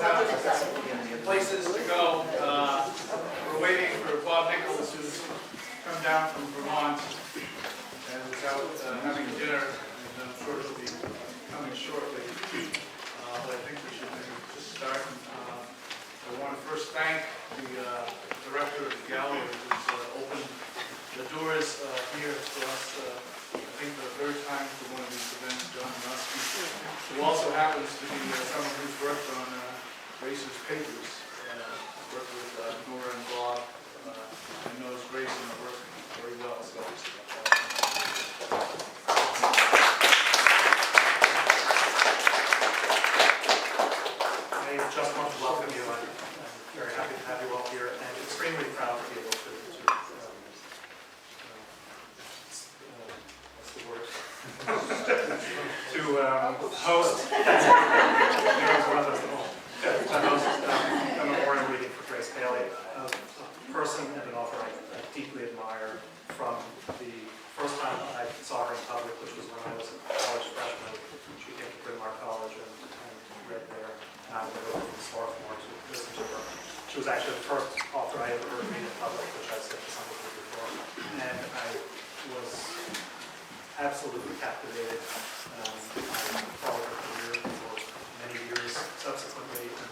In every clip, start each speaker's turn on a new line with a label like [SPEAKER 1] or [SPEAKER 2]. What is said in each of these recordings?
[SPEAKER 1] have places to go. We're waiting for Bob Nichols, who's come down from Vermont and was out having dinner, and I'm sure he'll be coming shortly. But I think we should maybe just start. I want to first thank the director of the gallery who's opened the doors here for us. I think the third time for one of these events, John Muskie, who also happens to be someone who's worked on Grace's papers, worked with Nora and Bob, and knows Grace and her work very well. So,
[SPEAKER 2] I just want to welcome you. I'm very happy to have you all here, and extremely proud to be able to what's the word? to host a memorial reading for Grace Paley, a person and an author I deeply admire from the first time I saw her in public, which was when I was a college freshman. She came to Bryn Mawr College and read there, and I went over to the sophomore to listen to her. She was actually the first author I ever heard read in public, which I've said to some of you before, and I was absolutely captivated. I followed her career for many years subsequently, and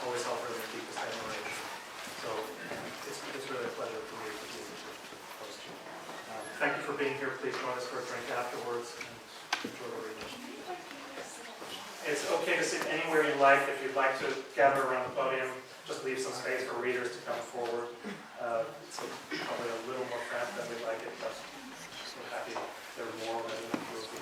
[SPEAKER 2] always held her in the deepest admiration. So it's really a pleasure for me to be able to host you. Thank you for being here. Please join us for a drink afterwards, and enjoy the reading. It's okay to sit anywhere you like. If you'd like to gather around the podium, just leave some space for readers to come forward. It's probably a little more cramped than we'd like it, but we're happy they're warm and it feels good.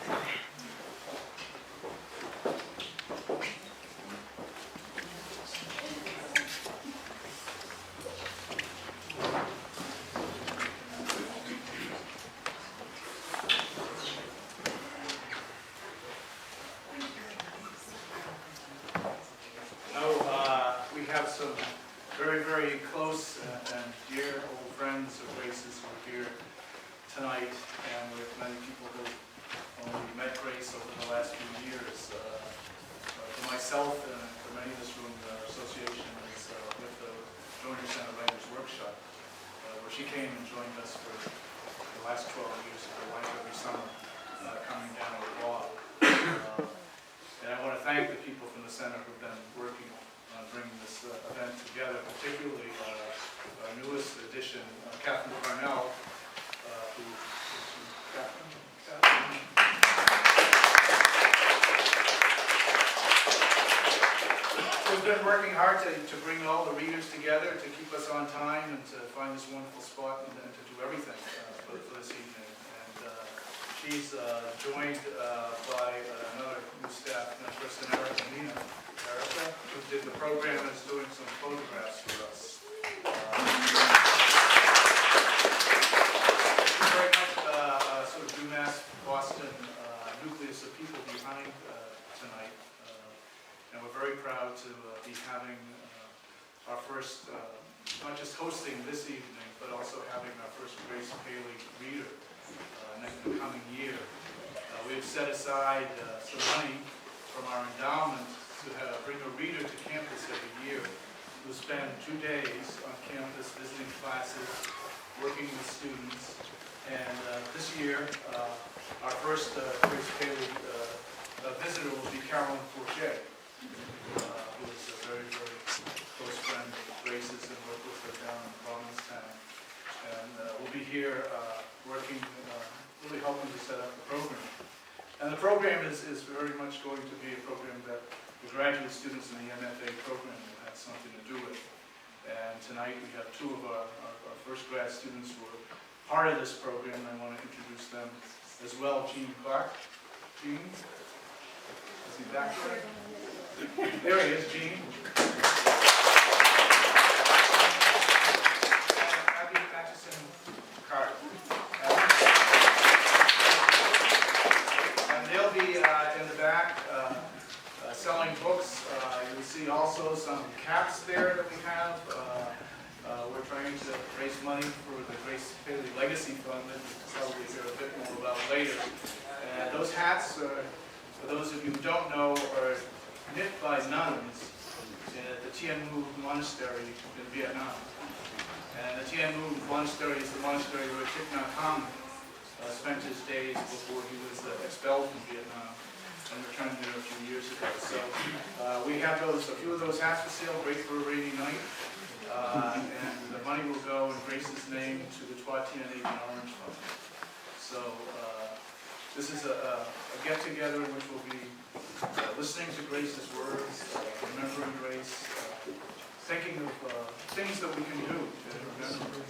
[SPEAKER 1] we have some very, very close and dear old friends of Grace's who are here tonight, and with many people who only met Grace over the last few years. For myself and for many in this room, our association is with the Joiner Center Writers Workshop, where she came and joined us for the last 12 years of her life every summer, coming down with Bob. And I want to thank the people from the center who've been working on bringing this event together, particularly our newest addition, Catherine Parnell, who's been working hard to bring all the readers together, to keep us on time, and to find this wonderful spot, and to do everything for this evening. And she's joined by another new staff person, Erica Nina. Erica, who did the program, and is doing some photographs for us. Very much sort of UMass Boston nucleus of people behind tonight. And we're very proud to be having our first, not just hosting this evening, but also having our first Grace Paley reader next coming year. We've set aside some money from our endowment to bring a reader to campus every year, who spend 2 days on campus visiting classes, working with students. And this year, our first Grace Paley visitor will be Carolyn Forget, who is a very, very close friend of Grace's and worked with her down in Provincetown. And we'll be here working, really helping to set up the program. And the program is very much going to be a program that the graduate students in the MFA program will have something to do with. And tonight we have two of our first grad students who are part of this program. I want to introduce them as well. Gene Clark. Gene? Is he back there? There he is, Gene. And Abby Atchison Carter. And they'll be in the back selling books. You'll see also some caps there that we have. We're trying to raise money for the Grace Paley Legacy Fund that we'll probably hear a bit more about later. And those hats, for those of you who don't know, are knit by nuns at the Tien Mu Monastery in Vietnam. And the Tien Mu Monastery is the monastery where Thich Nhat Hanh spent his days before he was expelled from Vietnam and returned there a few years ago. So we have a few of those hats for sale, great for a rainy night. And the money will go in Grace's name to the Trois Tien Agent Orange Fund. So this is a get-together in which we'll be listening to Grace's words, remembering Grace, thinking of things that we can do to remember.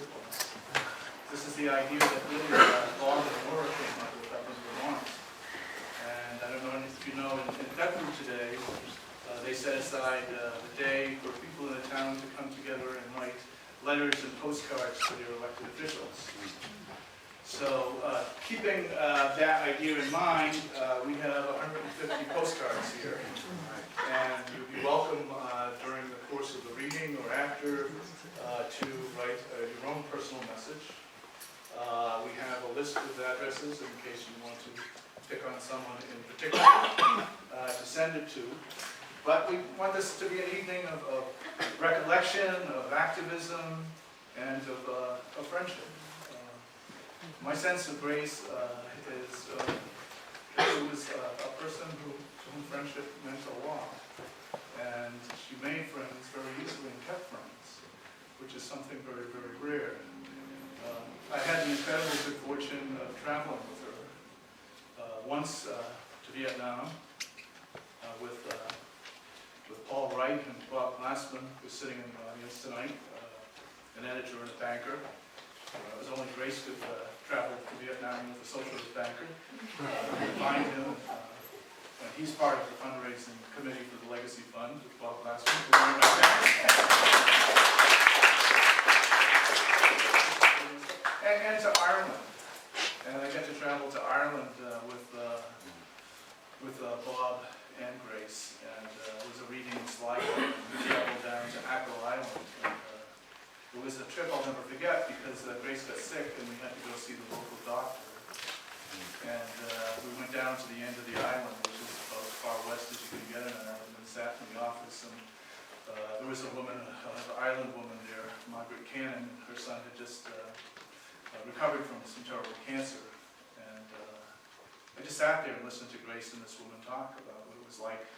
[SPEAKER 1] This is the idea that really Bob and Laura came up with up in Vermont. And I don't know if you know, in Thetford today, they set aside the day for people in the town to come together and write letters and postcards to their elected officials. So keeping that idea in mind, we have 150 postcards here. And you'll be welcome during the course of the reading or after to write your own personal message. We have a list of addresses in case you want to pick on someone in particular to send it to. But we want this to be an evening of recollection, of activism, and of friendship. My sense of Grace is she was a person to whom friendship meant a lot. And she made friends very easily and kept friends, which is something very, very rare. I had the incredible good fortune of traveling with her once to Vietnam with Paul Wright and Bob Glassman, who's sitting in the audience tonight, an editor and a banker. It was only Grace could travel to Vietnam with a socialist banker. Find him, and he's part of the fundraising committee for the Legacy Fund with Bob Glassman. And to Ireland, and I got to travel to Ireland with Bob and Grace, and it was a reading in Sligo. We traveled down to Ackle Island. And, it was a trip I'll never forget because Grace got sick and we had to go see the local doctor. And we went down to the end of the island, which is about as far west as you can get in an island, and sat in the office. And there was a woman, an island woman there, Margaret Cannon. Her son had just recovered from some terrible cancer. And I just sat there and listened to Grace and this woman talk about what it was like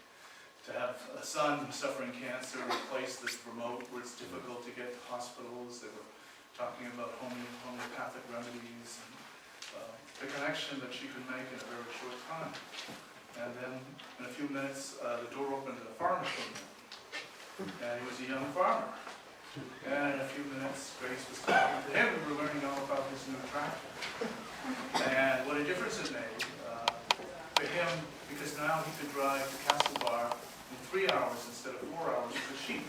[SPEAKER 1] to have a son suffering cancer in a place that's remote, where it's difficult to get to hospitals. They were talking about homeopathic remedies and the connection that she could make in a very short time. And then in a few minutes, the door opened and a farmer came in. And he was a young farmer. And in a few minutes, Grace was talking to him. We were learning all about his new tractor. And what a difference it made for him, because now he could drive to Castlebar in 3 hours instead of 4 hours with the sheep.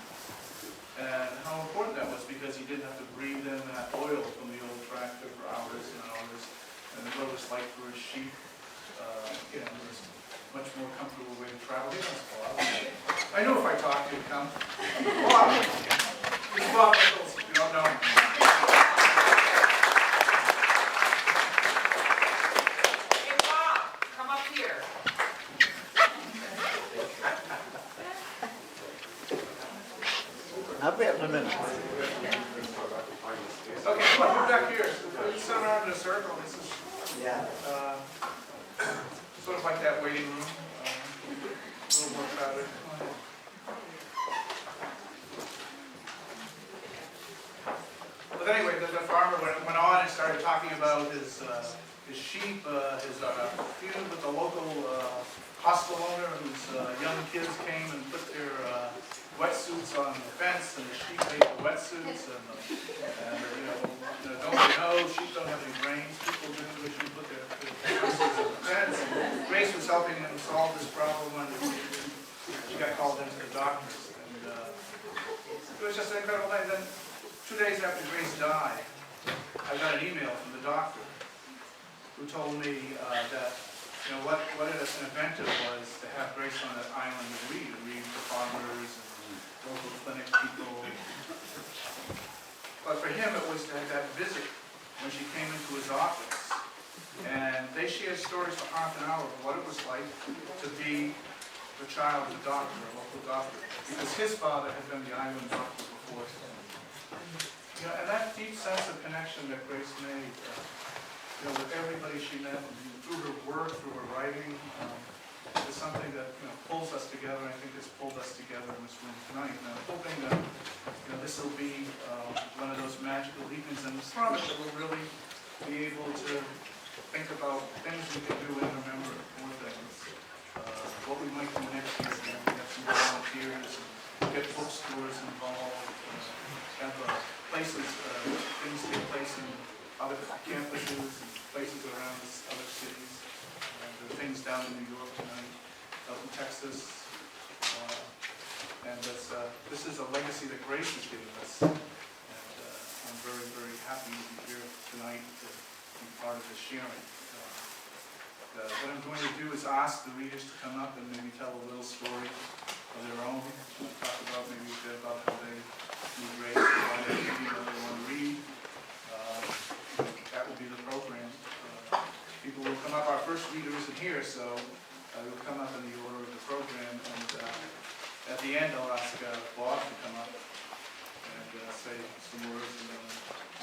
[SPEAKER 1] And how important that was, because he didn't have to breathe in that oil from the old tractor for hours and hours. And the road was light for his sheep. It was a much more comfortable way to travel. He doesn't go out. I know if I talked, he'd come. Bob! It's Bob Nichols. You don't know him.
[SPEAKER 3] Hey, Bob, come up here.
[SPEAKER 4] I'll be up in a minute.
[SPEAKER 1] Okay, come on, move back here. Let's sit around in a circle. This is
[SPEAKER 4] Yeah.
[SPEAKER 1] sort of like that waiting room. A little more crowded. Come on in. But anyway, the farmer went on and started talking about his sheep, his feud with the local hostel owner whose young kids came and put their wetsuits on the fence, and the sheep ate the wetsuits, and nobody knows, sheep don't have any brains, people didn't wish to put their wetsuits on the fence. And Grace was helping him solve this problem, and she got called into the doctors. And it was just an incredible night. Then 2 days after Grace died, I got an email from the doctor who told me that what an event it was to have Grace on that island and read to farmers and local clinic people. But for him, it was that visit when she came into his office. And they shared stories for half an hour of what it was like to be the child of a doctor, a local doctor, because his father had been the island doctor before him. You know, and that deep sense of connection that Grace made, you know, with everybody she met, through her work, through her writing, is something that, you know, pulls us together. I think has pulled us together in this room tonight. And I'm hoping that, you know, this will be one of those magical evenings in the summer that we'll really be able to think about things we can do and remember more things. What we might do next year. You know, we have some volunteers, and get bookstores involved, have places, things take place in other campuses and places around other cities. There are things down in New York tonight, out in Texas. And this is a legacy that Grace has given us. And I'm very, very happy to be here tonight to be part of this sharing. What I'm going to do is ask the readers to come up and maybe tell a little story of their own. Talk about maybe a bit about how they knew Grace, why they want to read. That will be the program. People will come up. Our first reader isn't here, so we'll come up in the order of the program. And at the end, I'll ask Bob to come up and say some words and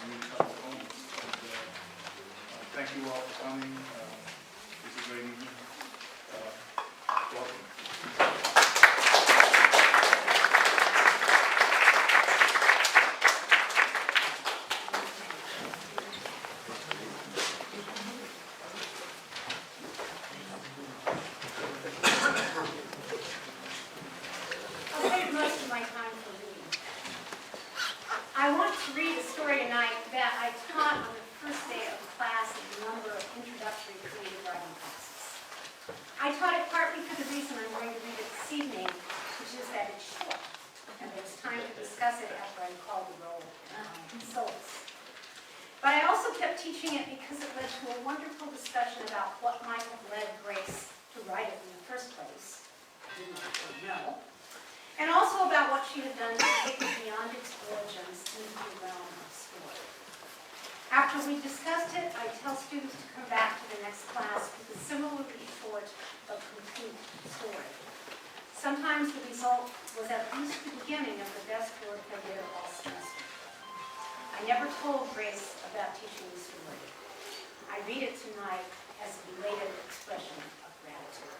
[SPEAKER 1] read a couple of poems. And, thank you all for coming. It's a great evening. Welcome.
[SPEAKER 4] I'll save most of my time for reading. I want to read a story tonight that I taught on the first day of class in a number of introductory creative writing classes. I taught it partly for the reason I'm going to read it this evening, which is that it's short, and there's time to discuss it after I'm called to roll syllabus. But I also kept teaching it because it led to a wonderful discussion about what might have led Grace to write it in the first place. I didn't actually know. And also about what she had done to take it beyond its origins into the realm of story. After we discussed it, I tell students to come back to the next class with a similarly short but complete story. Sometimes the result was at least the beginning of the best work I did all semester. I never told Grace about teaching the story. I read it tonight as a belated expression of gratitude.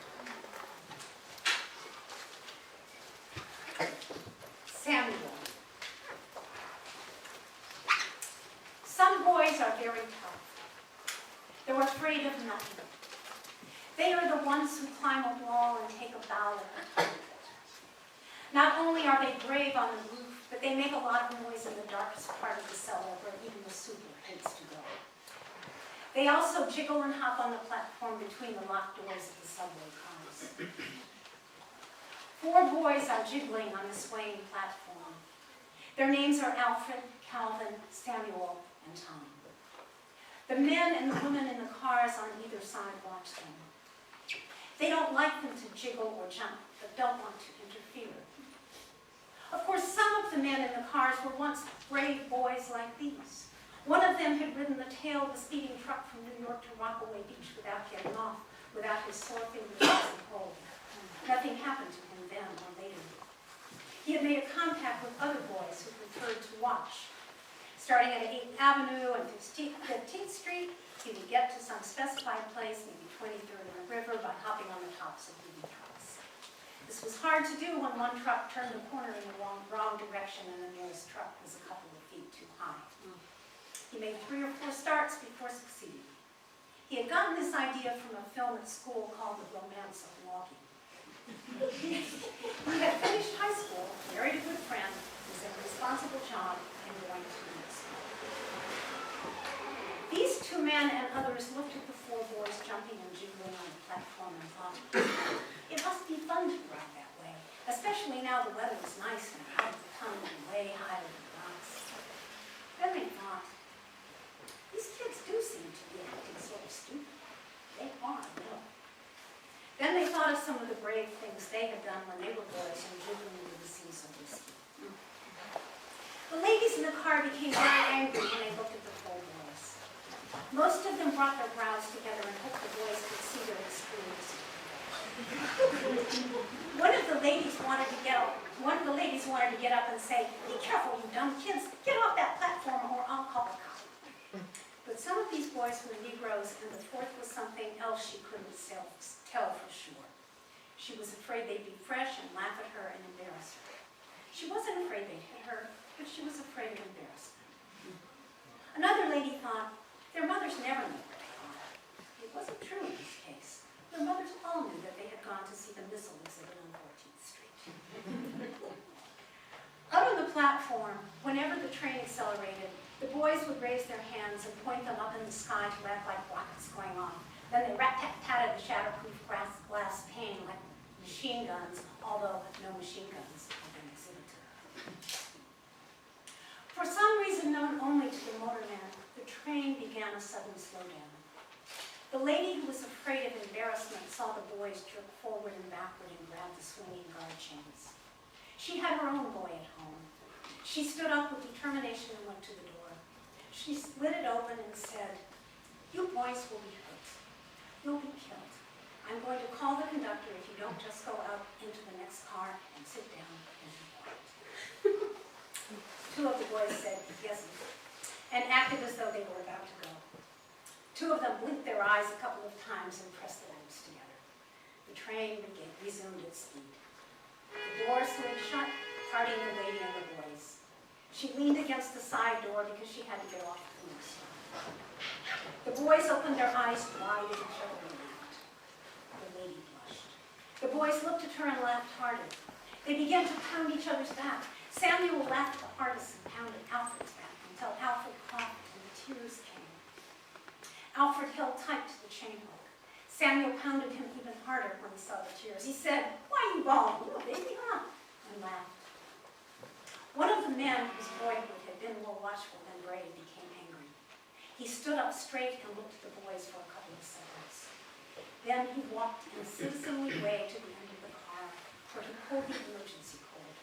[SPEAKER 4] Samuel. Some boys are very tough. They're afraid of nothing. They are the ones who climb a wall and take a bow at the top of it. Not only are they brave on the roof, but they make a lot of noise in the darkest part of the cellar where even the super hates to go. They also jiggle and hop on the platform between the locked doors of the subway cars. 4 boys are jiggling on the swaying platform. Their names are Alfred, Calvin, Samuel, and Tom. The men and the women in the cars on either side watch them. They don't like them to jiggle or jump, but don't want to interfere. Of course, some of the men in the cars were once brave boys like these. One of them had ridden the tail of a speeding truck from New York to Rockaway Beach without getting off, without his sore fingers and cold. Nothing happened to him then or later. He had made a compact with other boys who preferred to watch. Starting at 8th Avenue and 15th Street, he would get to some specified place, maybe 23rd and the river, by hopping on the tops of moving trucks. This was hard to do when one truck turned the corner in the wrong direction and the nearest truck was a couple of feet too high. He made 3 or 4 starts before succeeding. He had gotten this idea from a film at school called The Romance of Walking. He had finished high school, married a good friend, was in a responsible job, and going to UMass. These 2 men and others looked at the 4 boys jumping and jiggling on the platform and thought, it must be fun to ride that way, especially now the weather is nice and out of the tunnel and way higher than the rocks. Then they thought, these kids do seem to be acting sort of stupid. They are, no. Then they thought of some of the brave things they had done when they were boys and jiggling into the seas of whiskey. The ladies in the car became very angry when they looked at the 4 boys. Most of them brought their brows together and hoped the boys could see their experience. One of the ladies wanted to get up and say, "Be careful, you dumb kids. Get off that platform or I'll call the cops." But some of these boys were Negroes, and the fourth was something else she couldn't tell for sure. She was afraid they'd be fresh and laugh at her and embarrass her. She wasn't afraid they'd hit her, but she was afraid of embarrassment. Another lady thought, their mothers never knew where they are. It wasn't true in this case. Their mothers all knew that they had gone to see the missile exhibit on 14th Street. Out on the platform, whenever the train accelerated, the boys would raise their hands and point them up in the sky to act like rockets going off. Then they rat-tat-tatted the shatterproof glass pane like machine guns, although no machine guns had been exhibited. For some reason known only to the motorman, the train began a sudden slowdown. The lady who was afraid of embarrassment saw the boys jerk forward and backward and grab the swinging guard chains. She had her own boy at home. She stood up with determination and went to the door. She split it open and said, "You boys will be hurt. You'll be killed. I'm going to call the conductor if you don't just go out into the next car and sit down and be quiet." Two of the boys said, "Yes," and acted as though they were about to go. Two of them blinked their eyes a couple of times and pressed their lips together. The train resumed its speed. The door slid shut, parting the lady and the boys. She leaned against the side door because she had to get off the next one. The boys opened their eyes wide at each other and laughed. The lady blushed. The boys looked at her and laughed harder. They began to pound each other's back. Samuel laughed the hardest and pounded Alfred's back until Alfred coughed and the tears came. Alfred held tight to the chain hook. Samuel pounded him even harder when he saw the tears. He said, "Why are you bawling? You a baby, huh?" and laughed. One of the men whose boyhood had been more watchful than brave became angry. He stood up straight and looked at the boys for a couple of seconds. Then he walked in a citizenly way to the end of the car, where he pulled the emergency cord.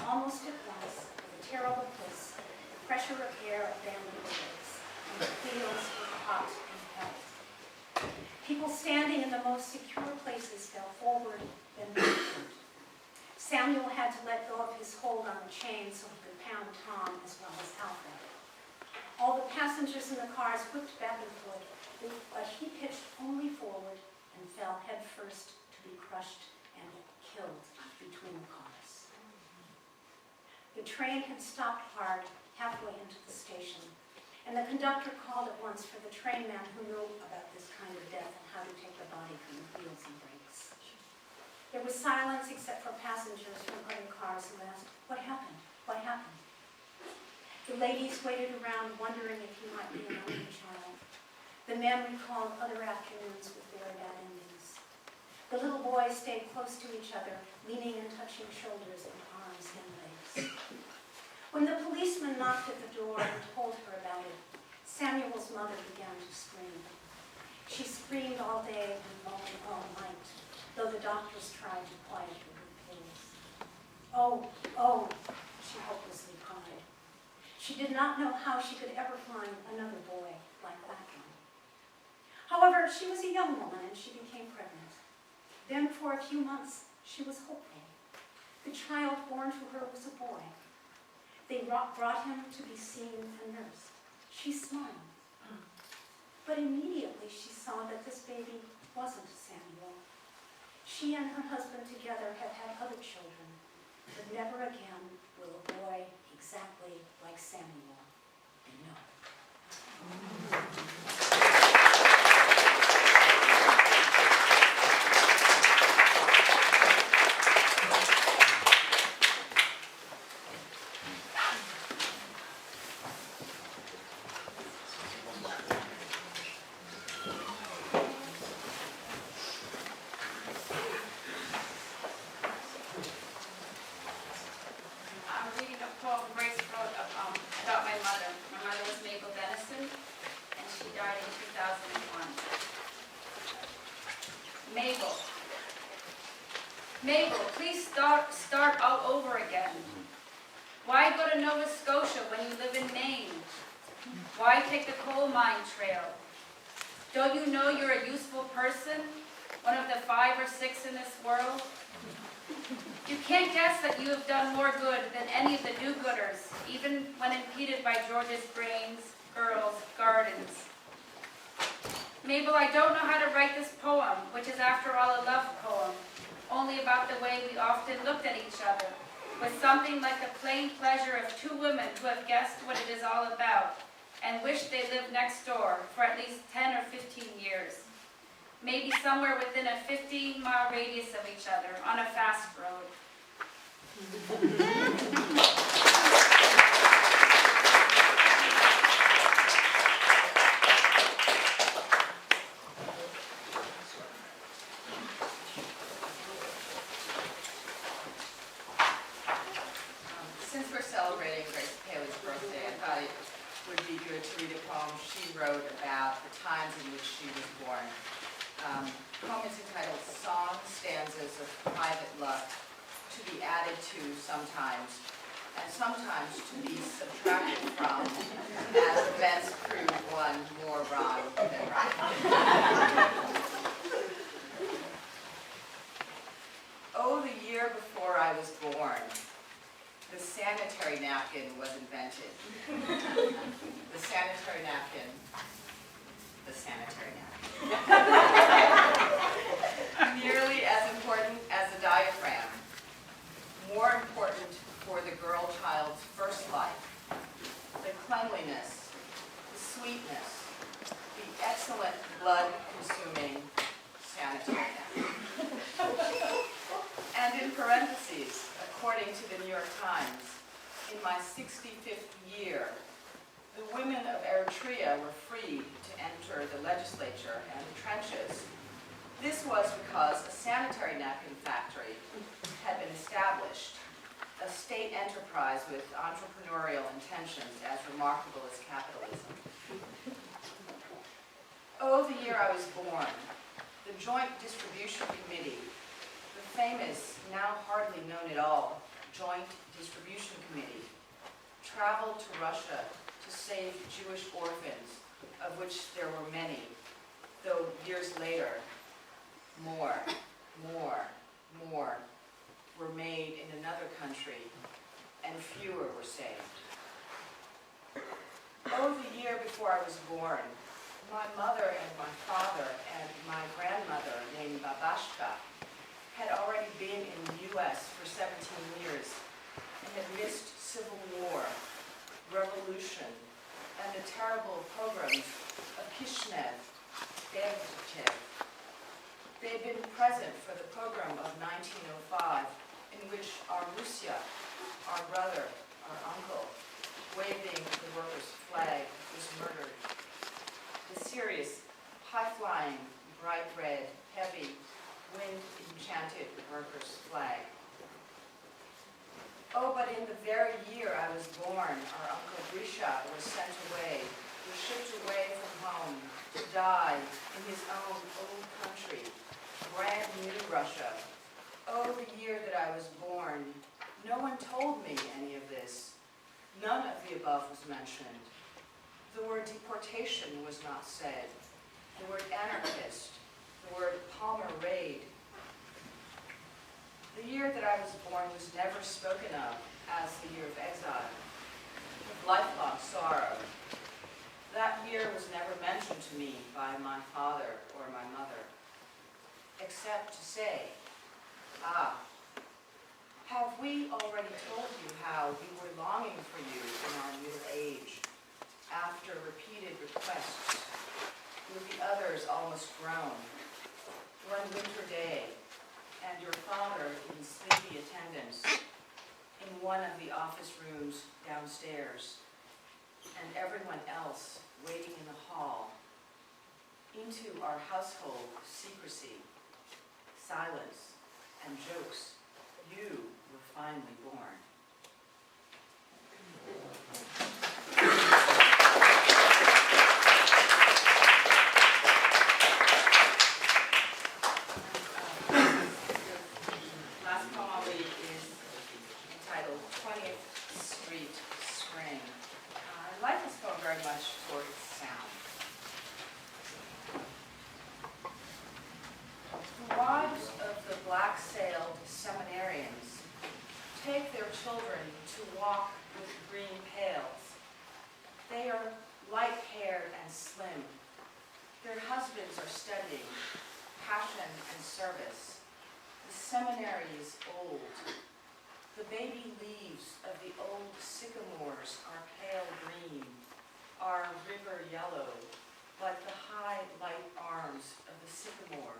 [SPEAKER 4] Almost at once, with a terrible hiss, the pressure of air abandoned the legs, and the fields were hot and held. People standing in the most secure places fell forward, then backward. Samuel had to let go of his hold on the chain so he could pound Tom as well as Alfred. All the passengers in the cars whipped back and forth, but he pitched only forward and fell headfirst to be crushed and killed between the cars. The train had stopped hard halfway into the station, and the conductor called at once for the trainman who knew about this kind of death and how to take the body from the wheels and brakes. There was silence except for passengers from other cars who asked, "What happened? What happened?" The ladies waited around wondering if he might be an only child. The men recalled other afternoons with very bad endings. The little boys stayed close to each other, leaning and touching shoulders and arms and legs. When the policeman knocked at the door and told her about it, Samuel's mother began to scream. She screamed all day and all night, though the doctors tried to quiet her with pills. "Oh, oh," she hopelessly cried. She did not know how she could ever find another boy like that one. However, she was a young woman and she became pregnant. Then for a few months, she was hopeful. The child born to her was a boy. They brought him to be seen and nursed. She smiled. But immediately she saw that this baby wasn't Samuel. She and her husband together have had other children, but never again will a boy exactly like Samuel be known.
[SPEAKER 5] Mabel, please start all over again. Why go to Nova Scotia when you live in Maine? Why take the coal mine trail? Don't you know you're a useful person? one of the 5 or 6 in this world? You can't guess that you have done more good than any of the do-gooders, even when impeded by George's brains, girls, gardens. Mabel, I don't know how to write this poem, which is after all a love poem, only about the way we often looked at each other, with something like the plain pleasure of 2 women who have guessed what it is all about, and wish they lived next door for at least 10 or 15 years. Maybe somewhere within a 50-mile radius of each other, on a fast road.
[SPEAKER 3] Since we're celebrating Grace Paley's birthday, I thought it would be good to read a poem she wrote about the times in which she was born. The poem is entitled Song Stanzas of Private Luck, to be added to sometimes, and sometimes to be subtracted from, as events prove one more wrong than right. Oh, the year before I was born, the sanitary napkin was invented. The sanitary napkin. Nearly as important as the diaphragm. More important for the girl child's first life. The cleanliness, the sweetness, the excellent blood-consuming sanitary napkin. And in parentheses, according to the New York Times, in my 65th year, the women of Eritrea were free to enter the legislature and the trenches. This was because a sanitary napkin factory had been established, a state enterprise with entrepreneurial intentions as remarkable as capitalism. Oh, the year I was born, the Joint Distribution Committee, the famous, now hardly known at all, Joint Distribution Committee, traveled to Russia to save Jewish orphans, of which there were many, though years later, more were made in another country, and fewer were saved. Oh, the year before I was born, my mother and my father and my grandmother, named Babashka, had already been in the U.S. for 17 years and had missed civil war, revolution, and the terrible pogroms of Kishinev, Devchev. They had been present for the pogrom of 1905, in which our Russia, our brother, our uncle, waving the workers' flag, was murdered. The serious, high-flying, bright red, heavy, wind-enchanted workers' flag. Oh, but in the very year I was born, our uncle Grisha was sent away, was shipped away from home to die in his own old country, brand new Russia. Oh, the year that I was born. No one told me any of this. None of the above was mentioned. The word deportation was not said. The word anarchist, the word Palmer raid. The year that I was born was never spoken of as the year of exile, of lifelong sorrow. That year was never mentioned to me by my father or my mother, except to say, have we already told you how we were longing for you in our middle age, after repeated requests, with the others almost grown, one winter day, and your father in sleepy attendance in one of the office rooms downstairs, and everyone else waiting in the hall, into our household secrecy, silence, and jokes, you were finally born. Last poem I'll read is entitled 20th Street Spring. I like this poem very much for its sound. children to walk with green pails. They are light-haired and slim. Their husbands are studying passion and service. The seminary is old. The baby leaves of the old sycamores are pale green, are river yellow, like the high light arms of the sycamore.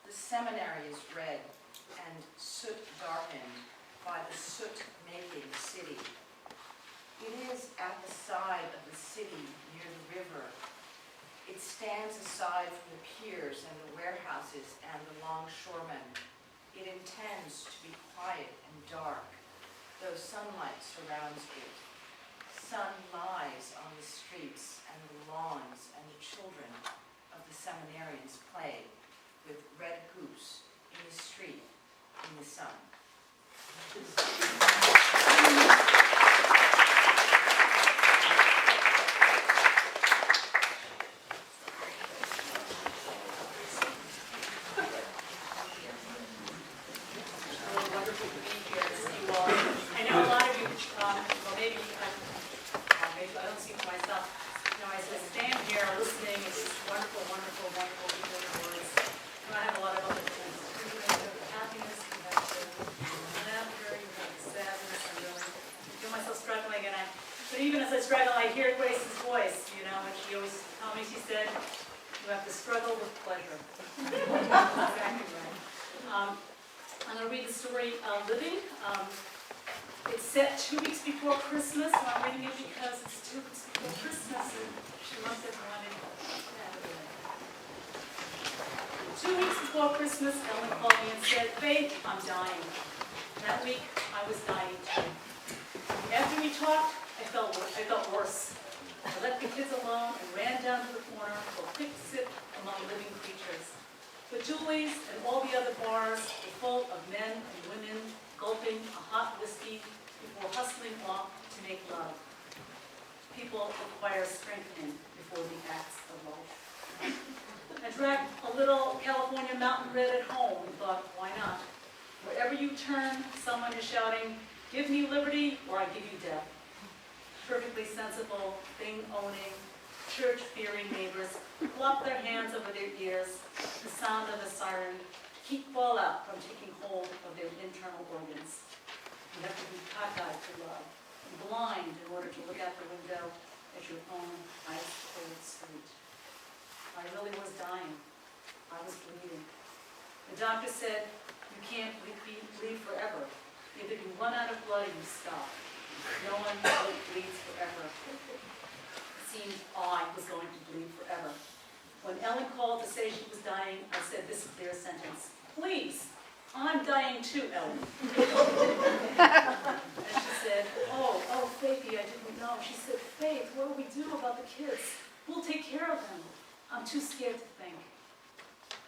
[SPEAKER 3] The seminary is red and soot darkened by the soot-making city. It is at the side of the city near the river. It stands aside from the piers and the warehouses and the longshoremen. It intends to be quiet and dark, though sunlight surrounds it. Sun lies on the streets and the lawns, and the children of the seminarians play with red hoops in the street in the sun.
[SPEAKER 6] Wonderful to be here to see you all. I know a lot of you, well maybe I don't speak for myself. You know, as I stand here listening, it's just wonderful, wonderful, wonderful to hear your words. You know, I have a lot of other things. You have the happiness, you have the laughter, you have the sadness. I feel myself struggling, but even as I struggle, I hear Grace's voice. You know, and she always told me, she said, "You have to struggle with pleasure." Exactly right. I'm going to read the story Living. It's set 2 weeks before Christmas, so I'm reading it because it's 2 weeks before Christmas, and she must have wanted that. 2 weeks before Christmas, Ellen called me and said, "Faith, I'm dying." That week, I was dying too. After we talked, I felt worse. I let the kids alone and ran down to the corner for a quick sip among living creatures. The Julie's and all the other bars were full of men and women gulping a hot whiskey before hustling off to make love. People require strengthening before the acts of life. I drank a little California Mountain Red at home and thought, why not? Wherever you turn, someone is shouting, "Give me liberty or I give you death." Perfectly sensible, thing-owning, church-fearing neighbors flop their hands over their ears, the sound of a siren, to keep fallout from taking hold of their internal organs. You have to be cockeyed to love, and blind in order to look out the window at your own ice-cold street. I really was dying. I was bleeding. The doctor said, "You can't bleed forever. Either you run out of blood or you stop. No one really bleeds forever." Seemed I was going to bleed forever. When Ellen called to say she was dying, I said this clear sentence, "Please, I'm dying too, Ellen." And she said, oh, Faithy, I didn't know. She said, "Faith, what do we do about the kids? We'll take care of them. I'm too scared to think."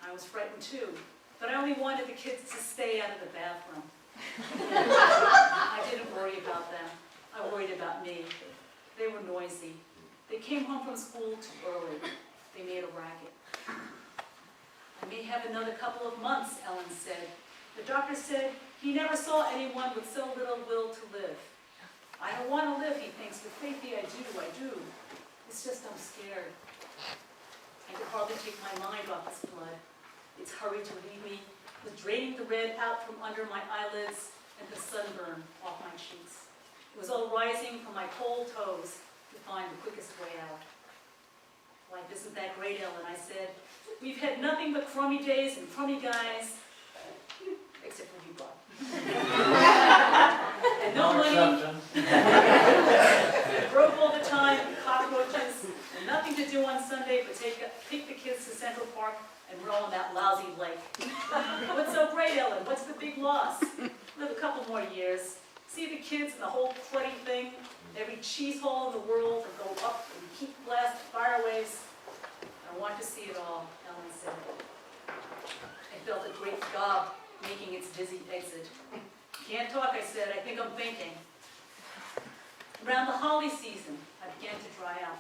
[SPEAKER 6] I was frightened too, but I only wanted the kids to stay out of the bathroom. I didn't worry about them. I worried about me. They were noisy. They came home from school too early. They made a racket. "I may have another couple of months," Ellen said. "The doctor said he never saw anyone with so little will to live. I don't want to live," he thinks, "but Faithy, I do. It's just I'm scared." I could hardly take my mind off this blood. Its hurry to leave me was draining the red out from under my eyelids and the sunburn off my cheeks. It was all rising from my cold toes to find the quickest way out. "Life isn't that great, Ellen," I said. "We've had nothing but crummy days and crummy guys, except for you, Bob. And no money, broke all the time, cockroaches, and nothing to do on Sunday but take the kids to Central Park and roll in that lousy lake. What's so great, Ellen? What's the big loss? Live a couple more years. See the kids and the whole cruddy thing, every cheese hole in the world, and go up and keep blast fireways. I want to see it all," Ellen said. I felt a great gob making its dizzy exit. "Can't talk," I said. "I think I'm thinking." Around the holly season, I began to dry out.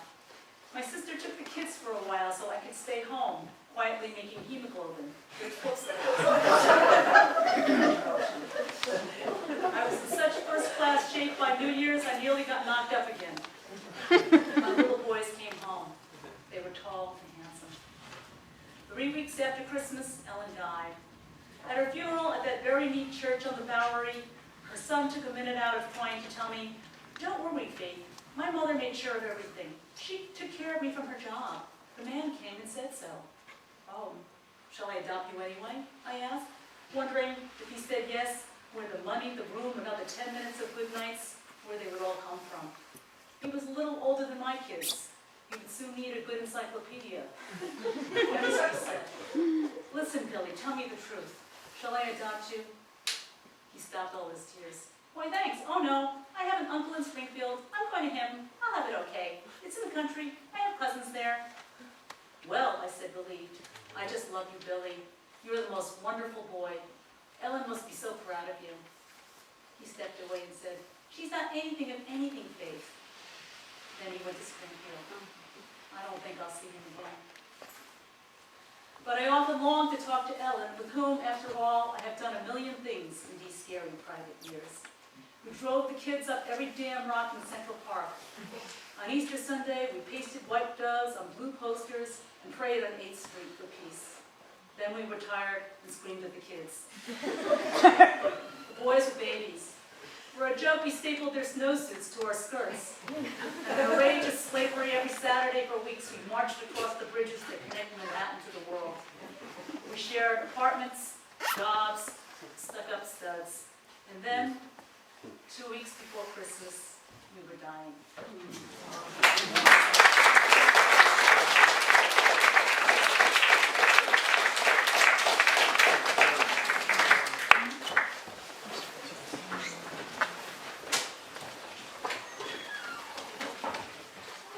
[SPEAKER 6] My sister took the kids for a while so I could stay home, quietly making hemoglobin. I was in such first-class shape by New Year's, I nearly got knocked up again. My little boys came home. They were tall and handsome. 3 weeks after Christmas, Ellen died. At her funeral at that very neat church on the Bowery, her son took a minute out of crying to tell me, "Don't worry, Faith. My mother made sure of everything. She took care of me from her job. The man came and said so." "Oh, shall I adopt you anyway?" I asked, wondering if he said yes, where the money, the room, another 10 minutes of good nights, where they would all come from. He was a little older than my kids. He would soon need a good encyclopedia. What is he said? "Listen, Billy, tell me the truth. Shall I adopt you?" He stopped all his tears. "Why, thanks. Oh, no. I have an uncle in Springfield. I'm going to him. I'll have it okay. It's in the country. I have cousins there." "Well," I said, relieved, "I just love you, Billy. You're the most wonderful boy. Ellen must be so proud of you." He stepped away and said, "She's not anything of anything, Faith." Then he went to Springfield. I don't think I'll see him again. But I often long to talk to Ellen, with whom, after all, I have done a million things in these scary private years. We drove the kids up every damn rock in Central Park. On Easter Sunday, we pasted white doves on blue posters and prayed on 8th Street for peace. Then we retired and screamed at the kids. The boys were babies. For a joke, we stapled their snowsuits to our skirts. And in a rage of slavery, every Saturday for weeks, we marched across the bridges that connect Manhattan to the world. We shared apartments, jobs, stuck-up studs. And then, 2 weeks before Christmas, we were dying.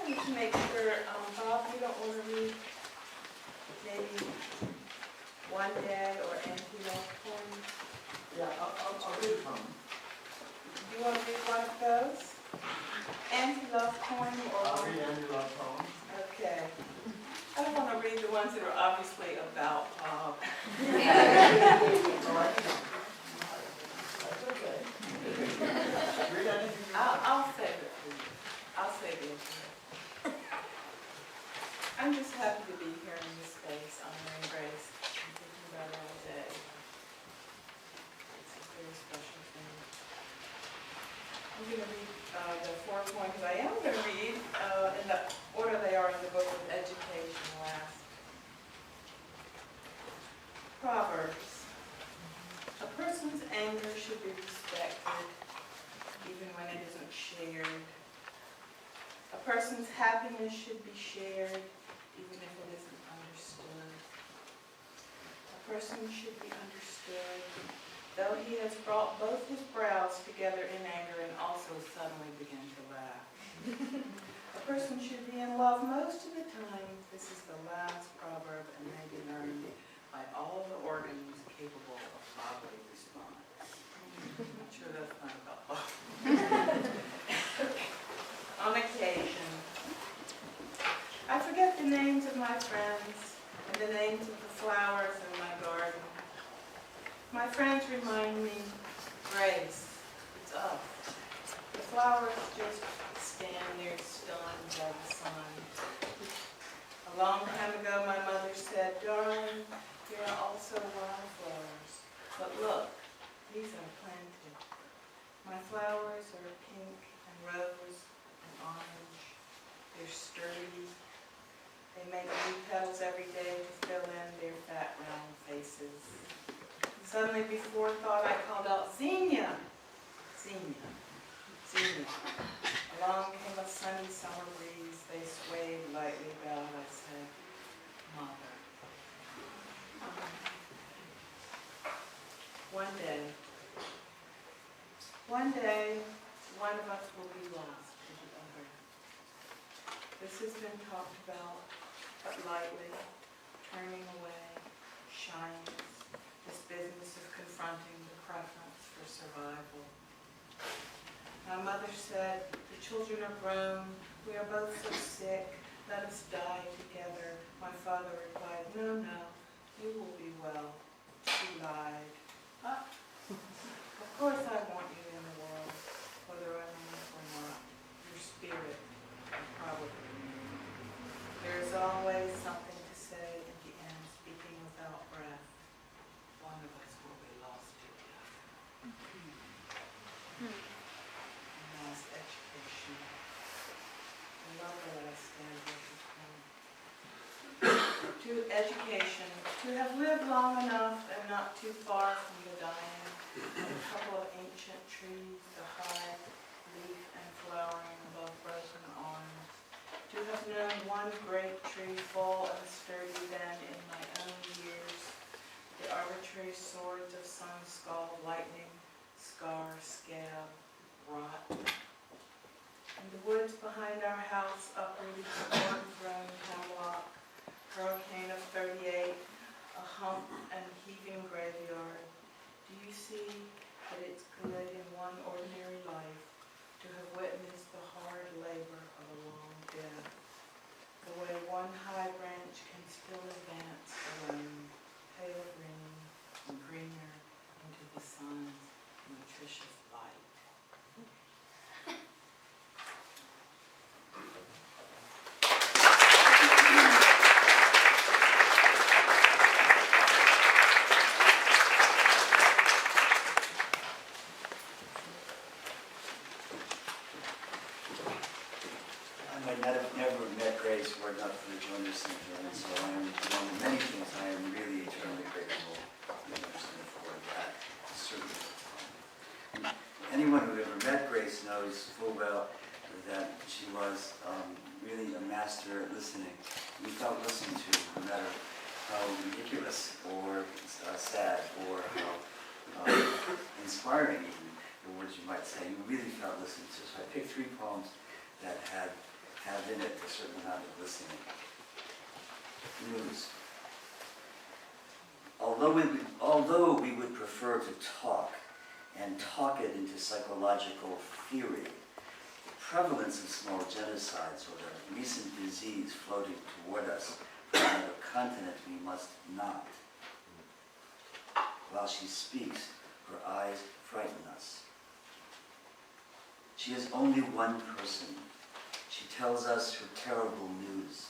[SPEAKER 7] To make sure, Bob, you don't want to read maybe One Day or Anti-Love Poem?
[SPEAKER 8] Yeah, I'll read one.
[SPEAKER 7] You want to read one of those? Anti-Love Poem or?
[SPEAKER 8] I'll read Anti-Love Poem.
[SPEAKER 7] Okay. I don't want to read the ones that are obviously about Bob.
[SPEAKER 8] Oh, I can. That's okay. Read anything you want.
[SPEAKER 7] I'll save it for you. I'll save it for you. I'm just happy to be here in this space, honoring Grace. I'm thinking about it all day. It's a very special thing. I'm going to read the 4 poems I am going to read in the order they are in the book of education last. Proverbs. A person's anger should be respected, even when it isn't shared. A person's happiness should be shared, even if it isn't understood. A person should be understood, though he has brought both his brows together in anger and also suddenly began to laugh. A person should be in love most of the time. This is the last proverb and may be learned by all the organs capable of bodily response. I'm not sure that's not about love. On occasion, I forget the names of my friends and the names of the flowers in my garden. My friends remind me, Grace, it's us. The flowers just stand there stunned by the sun. A long time ago, my mother said, "Darling, there are also wildflowers. But look, these are planted. My flowers are pink and rose and orange. They're sturdy. They make new petals every day to fill in their fat, round faces." Suddenly, before thought, I called out, "Xenia! Xenia! Xenia!" Along came a sunny summer breeze. They swayed lightly about. I said, "Mother." One day, one of us will be lost to the other. This has been talked about, but lightly, turning away, shyness, this business of confronting the preference for survival. My mother said, "The children are grown. We are both so sick. let us die together. My father replied, no, no, you will be well. She lied. Ah, of course I want you in the world, whether I know it or not. Your spirit, probably. There is always something to say in the end, speaking without breath. One of us will be lost to the other. Lost education. I love the last stanza of this poem. To education, to have lived long enough and not too far from the dying, a couple of ancient trees, the high leaf and flowering above broken arms. To have known one great tree full and sturdy then in my own years, the arbitrary swords of sun, skull, lightning, scar, scab, rot. In the woods behind our house, uprooted thorn-thrown hemlock, hurricane of '38, a hump and heaving graveyard. Do you see that it's good in one ordinary life to have witnessed the hard labor of a long death? The way one high branch can still advance alone, pale green and greener into the sun's nutritious light.
[SPEAKER 9] I might not have never met Grace were it not for the Joiner Syndrome, and so I am, among many things, I am really eternally grateful for that, certainly. Anyone who ever met Grace knows full well that she was really a master at listening. We felt listened to, no matter how ridiculous or sad or how inspiring even the words you might say. You really felt listened to. So I picked 3 poems that have in it a certain amount of listening. News. Although we would prefer to talk and talk it into psychological theory, the prevalence of small genocides or the recent disease floating toward us from another continent we must not. While she speaks, her eyes frighten us. She is only one person. She tells us her terrible news.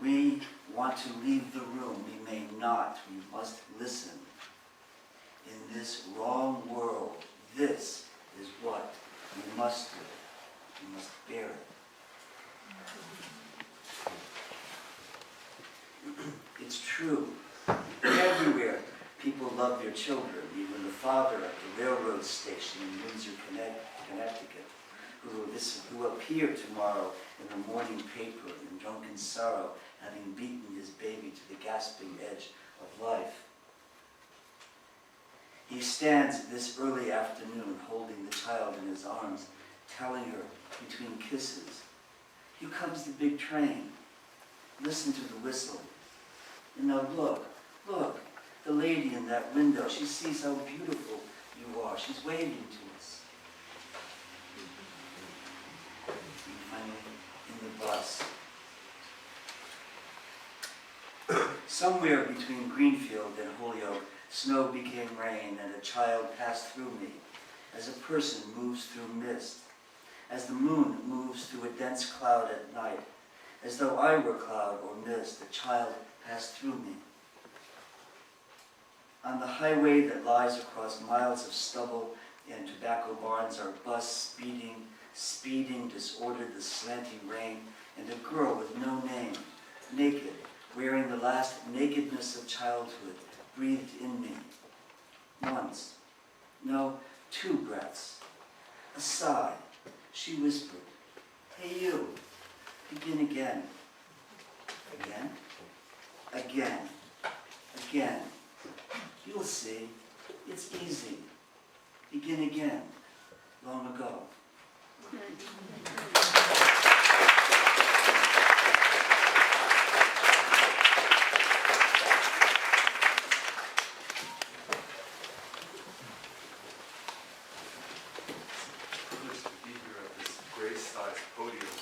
[SPEAKER 9] We want to leave the room. We may not. We must listen. In this wrong world, this is what we must do. We must bear it. It's true. Everywhere, people love their children. Even the father at the railroad station in Windsor, Connecticut, who will appear tomorrow in the morning paper in drunken sorrow, having beaten his baby to the gasping edge of life. He stands this early afternoon holding the child in his arms, telling her between kisses, "Here comes the big train. Listen to the whistle. And now look, the lady in that window, she sees how beautiful you are. She's waving to us." And finally, in the bus. Somewhere between Greenfield and Holyoke, snow became rain and a child passed through me, as a person moves through mist, as the moon moves through a dense cloud at night, as though I were cloud or mist, a child passed through me. On the highway that lies across miles of stubble and tobacco barns, our bus speeding, disordered the slanting rain, and a girl with no name, naked, wearing the last nakedness of childhood, breathed in me. Once, no, 2 breaths, a sigh. She whispered, "Hey you, begin again." Again, again, again. You'll see, it's easy. Begin again, long ago.
[SPEAKER 10] Privileged to be here at this Grace-sized podium.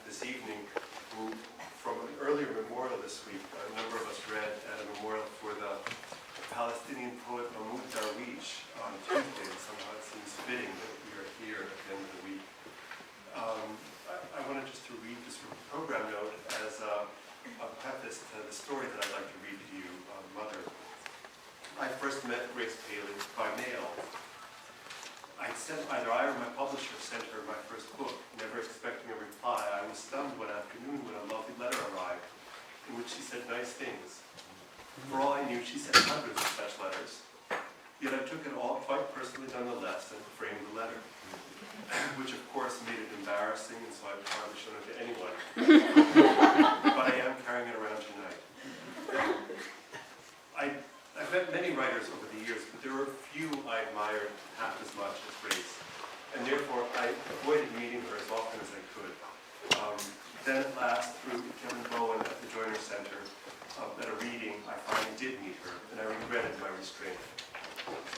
[SPEAKER 10] this evening, from an earlier memorial this week, a number of us read at a memorial for the Palestinian poet Mahmoud Darwish on Tuesday, and somehow it seems fitting that we are here at the end of the week. I wanted just to read this program note as a preface to the story that I'd like to read to you, Mother. I first met Grace Paley by mail. Either I or my publisher sent her my first book, never expecting a reply. I was stunned one afternoon when a lovely letter arrived, in which she said nice things. For all I knew, she sent hundreds of such letters. Yet I took it all quite personally nonetheless and framed the letter, which of course made it embarrassing, and so I've hardly shown it to anyone. But I am carrying it around tonight. I've met many writers over the years, but there were few I admired half as much as Grace, and therefore I avoided meeting her as often as I could. Then at last, through Kevin Bowen at the Joyner Center, at a reading, I finally did meet her, and I regretted my restraint.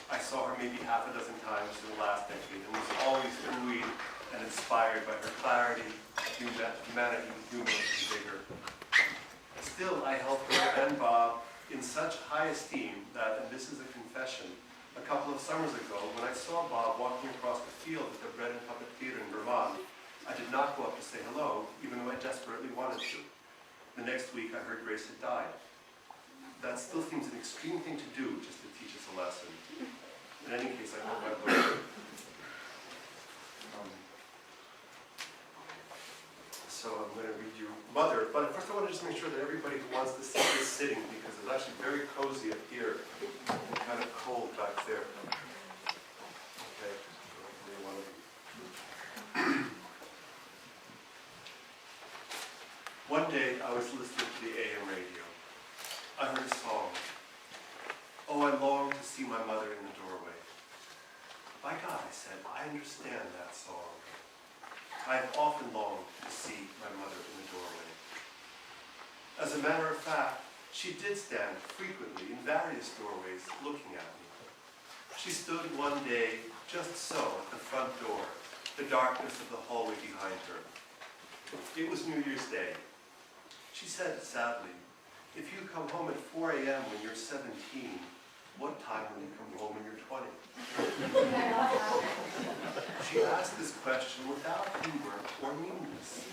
[SPEAKER 10] I saw her maybe half a dozen times in the last decade, and was always buoyed and inspired by her clarity, humanity, humor, and vigor. Still, I held her and Bob in such high esteem that, and this is a confession, a couple of summers ago, when I saw Bob walking across the field at the Bread and Puppet Theater in Vermont, I did not go up to say hello, even though I desperately wanted to. The next week, I heard Grace had died. That still seems an extreme thing to do, just to teach us a lesson. In any case, I hope I've learned. So I'm going to read you Mother, but first I want to just make sure that everybody who wants to sit is sitting, because it's actually very cozy up here and kind of cold back there. Okay, one day I was listening to the AM radio. I heard a song. Oh, I long to see my mother in the doorway. By God, I said, I understand that song. I have often longed to see my mother in the doorway. As a matter of fact, she did stand frequently in various doorways looking at me. She stood one day just so at the front door, the darkness of the hallway behind her. It was New Year's Day. She said sadly, if you come home at 4 a.m. when you're 17, what time will you come home when you're 20? She asked this question without humor or meanness.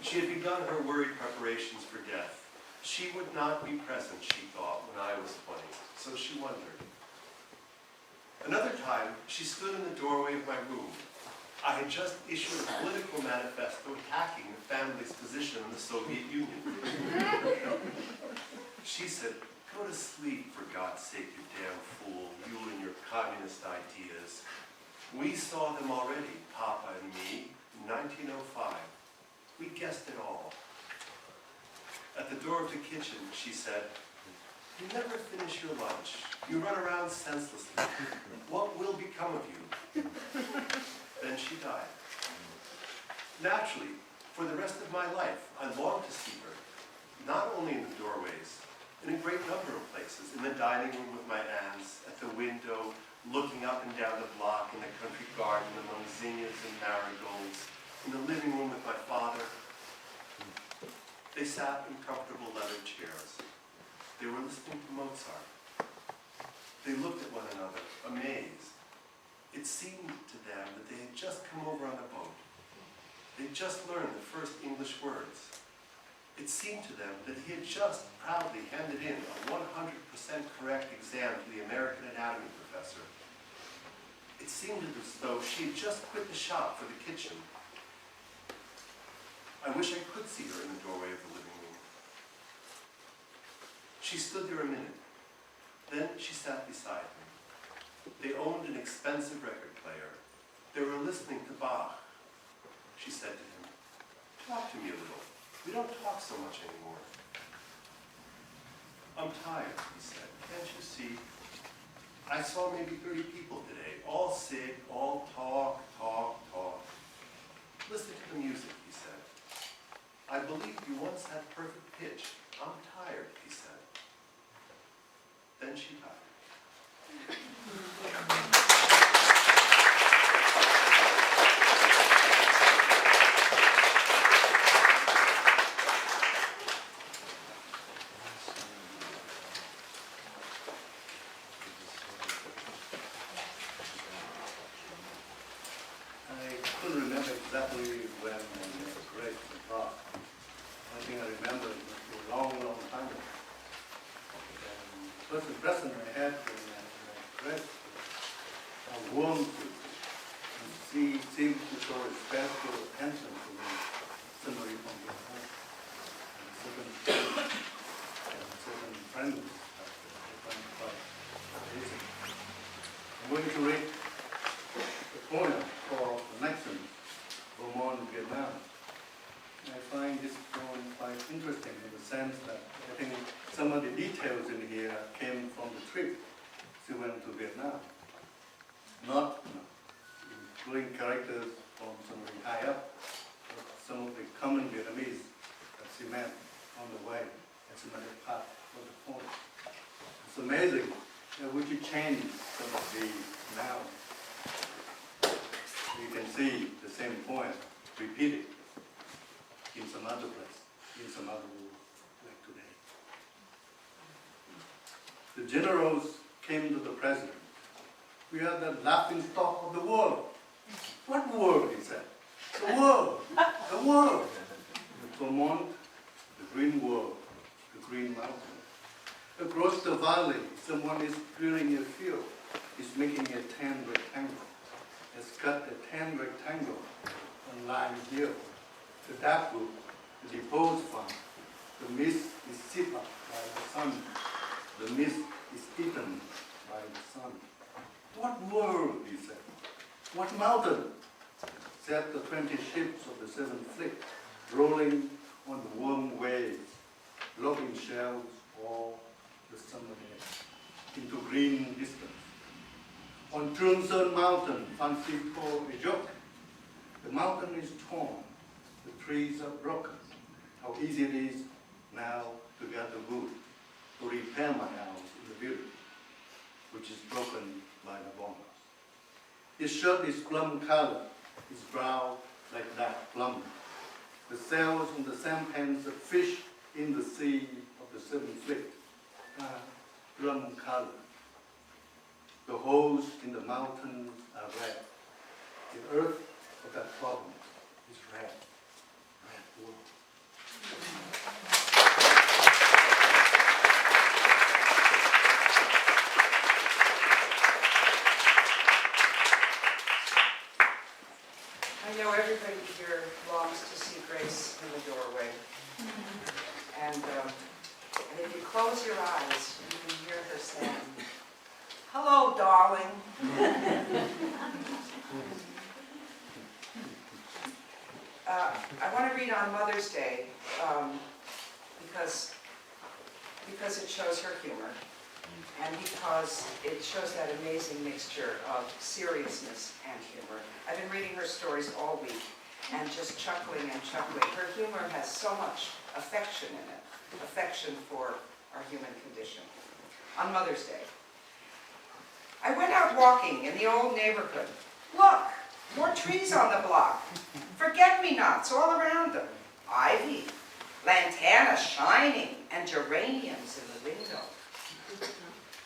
[SPEAKER 10] She had begun her worried preparations for death. She would not be present, she thought, when I was 20, so she wondered. Another time, she stood in the doorway of my room. I had just issued a political manifesto attacking the family's position in the Soviet Union. She said, go to sleep, for God's sake, you damn fool, you and your communist ideas. We saw them already, Papa and me, in 1905. We guessed it all. At the door of the kitchen, she said, you never finish your lunch. You run around senselessly. What will become of you? Then she died. Naturally, for the rest of my life, I longed to see her, not only in the doorways, in a great number of places, in the dining room with my aunts, at the window, looking up and down the block, in the country garden among zinnias and marigolds, in the living room with my father. They sat in comfortable leather chairs. They were listening to Mozart. They looked at one another, amazed. It seemed to them that they had just come over on a boat. They'd just learned the first English words. It seemed to them that he had just proudly handed in a 100% correct exam to the American anatomy professor. It seemed as though she had just quit the shop for the kitchen. I wish I could see her in the doorway of the living room. She stood there a minute. Then she sat beside me. They owned an expensive record player. They were listening to Bach. She said to him, talk to me a little. We don't talk so much anymore. I'm tired, he said. Can't you see? I saw maybe 30 people today, all sit, all talk, talk, talk. Listen to the music, he said. I believe you once had perfect pitch. I'm tired, he said. Then she died.
[SPEAKER 11] exactly when Grace was brought. I think I remember it was a long, long time ago. And the first impression I had when Grace was warm to and she seemed to show a special attention to me, somebody from Vietnam, and certain friends that I find quite amazing. I'm going to read the poem called Connection from Vietnam. I find this poem quite interesting in the sense that I think some of the details in here came from the trip she went to Vietnam. Not including characters from somebody high up, but some of the common Vietnamese that she met on the way. That's another part of the poem. It's amazing that we could change some of the nouns. You can see the same poem repeated in some other place, in some other world, like today. The generals came to the president. We are the laughing stock of the world. What world, he said? The world, the world. The Vermont, the green world, the green mountain. Across the valley, someone is drilling a field, is making a 10 rectangle. Has cut a 10 rectangle on Lime Hill. The dark book, the deposed farm. The mist is sipped up by the sun. The mist is eaten by the sun. What world, he said. What mountain? Said the 20 ships of the Seventh Fleet, rolling on the warm waves, lobbing shells all the summer day into green distance. On Trunson Mountain, fancy for a joke. The mountain is torn, the trees are broken. How easy it is now to gather wood, to repair my house in the village, which is broken by the bombers. His shirt is plum color, his brow like that plum. The sails on the sampans that fish in the sea of the Seventh Fleet are plum color. The holes in the mountains are red. The earth of that problem is red. Red world.
[SPEAKER 12] I know everybody here longs to see Grace in the doorway. And if you close your eyes, you can hear her saying, "Hello, darling." I want to read on Mother's Day because it shows her humor and because it shows that amazing mixture of seriousness and humor. I've been reading her stories all week and just chuckling and chuckling. Her humor has so much affection in it, affection for our human condition. On Mother's Day, I went out walking in the old neighborhood. Look, more trees on the block. Forget-me-nots all around them. Ivy, lantana shining, and geraniums in the window.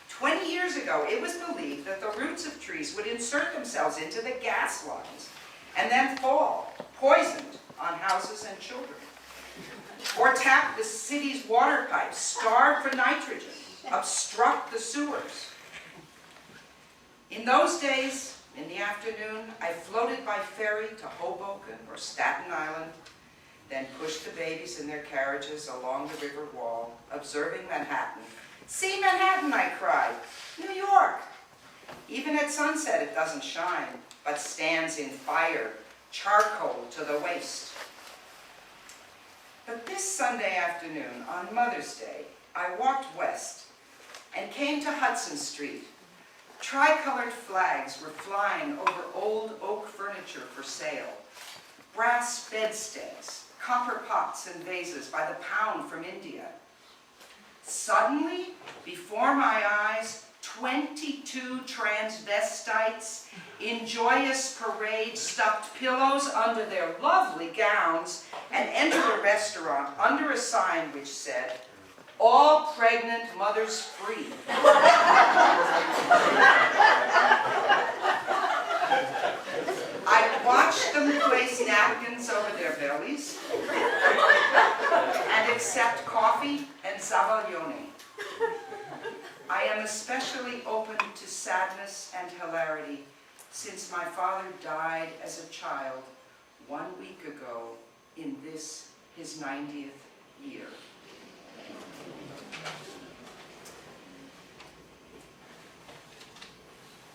[SPEAKER 12] 20 years ago, it was believed that the roots of trees would insert themselves into the gas lines and then fall, poisoned, on houses and children. Or tap the city's water pipes, starve for nitrogen, obstruct the sewers. In those days, in the afternoon, I floated by ferry to Hoboken or Staten Island, then pushed the babies in their carriages along the river wall, observing Manhattan. See Manhattan, I cried. New York. Even at sunset it doesn't shine, but stands in fire, charcoal to the waist. But this Sunday afternoon, on Mother's Day, I walked west and came to Hudson Street. Tricolored flags were flying over old oak furniture for sale. Brass bedsteads, copper pots and vases by the pound from India. Suddenly, before my eyes, 22 transvestites in joyous parade stuffed pillows under their lovely gowns and entered a restaurant under a sign which said, "All pregnant mothers free." I watched them place napkins over their bellies, and accept coffee and zabaglione. I am especially open to sadness and hilarity since my father died as a child 1 week ago in this, his 90th year.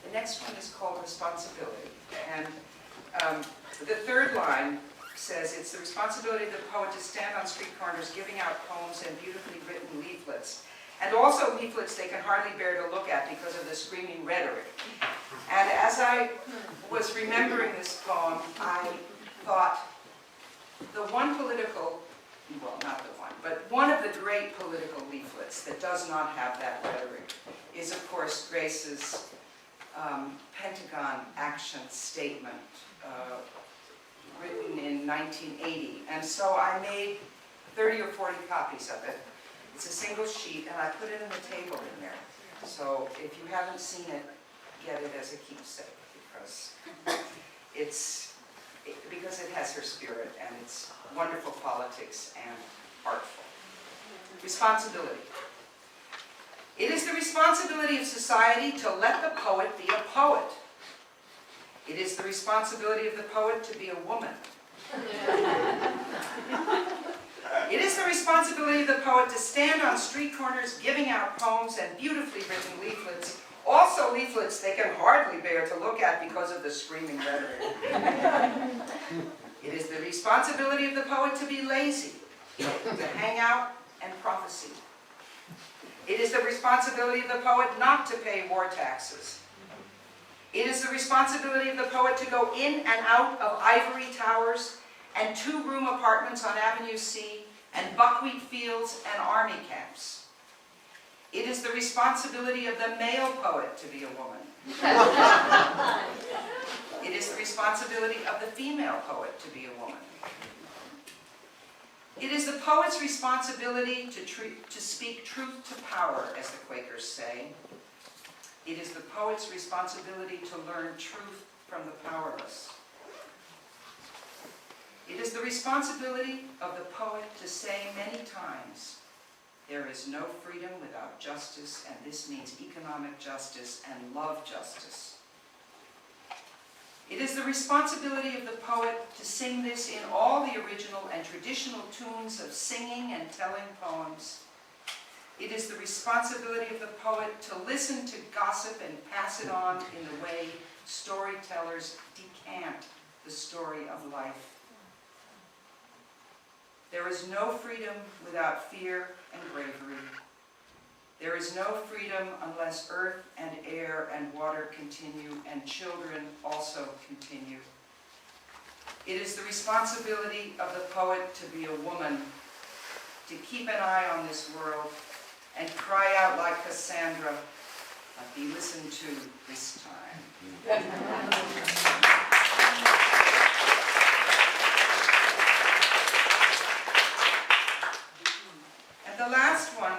[SPEAKER 12] The next one is called responsibility. And the third line says, it's the responsibility of the poet to stand on street corners giving out poems and beautifully written leaflets. And also leaflets they can hardly bear to look at because of the screaming rhetoric. And as I was remembering this poem, I thought the one political, well, not the one, but one of the great political leaflets that does not have that rhetoric is, of course, Grace's Pentagon Action Statement, written in 1980. And so I made 30 or 40 copies of it. It's a single sheet, and I put it in the table in there. So if you haven't seen it, get it as a keepsake, because because it has her spirit, and it's wonderful politics and artful. Responsibility. It is the responsibility of society to let the poet be a poet. It is the responsibility of the poet to be a woman. It is the responsibility of the poet to stand on street corners giving out poems and beautifully written leaflets, also leaflets they can hardly bear to look at because of the screaming rhetoric. It is the responsibility of the poet to be lazy, to hang out and prophesy. It is the responsibility of the poet not to pay war taxes. It is the responsibility of the poet to go in and out of ivory towers and 2-room apartments on Avenue C and buckwheat fields and army camps. It is the responsibility of the male poet to be a woman. It is the responsibility of the female poet to be a woman. It is the poet's responsibility to speak truth to power, as the Quakers say. It is the poet's responsibility to learn truth from the powerless. It is the responsibility of the poet to say many times, there is no freedom without justice, and this means economic justice and love justice. It is the responsibility of the poet to sing this in all the original and traditional tunes of singing and telling poems. It is the responsibility of the poet to listen to gossip and pass it on in the way storytellers decant the story of life. There is no freedom without fear and bravery. There is no freedom unless earth and air and water continue and children also continue. It is the responsibility of the poet to be a woman, to keep an eye on this world and cry out like Cassandra, but be listened to this time. And the last one,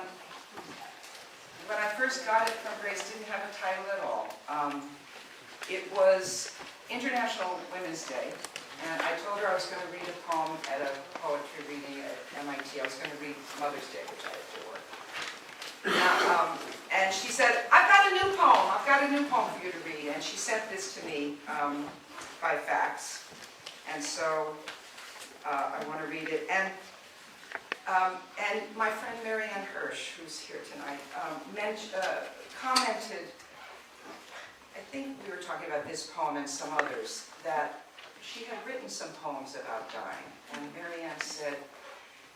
[SPEAKER 12] when I first got it from Grace, didn't have a title at all. It was International Women's Day, and I told her I was going to read a poem at a poetry reading at MIT. I was going to read Mother's Day, which I had to work. And she said, I've got a new poem for you to read. And she sent this to me by fax. And so I want to read it. And my friend Mary Ann Hirsch, who's here tonight, commented, I think we were talking about this poem and some others, that she had written some poems about dying. And Mary Ann said,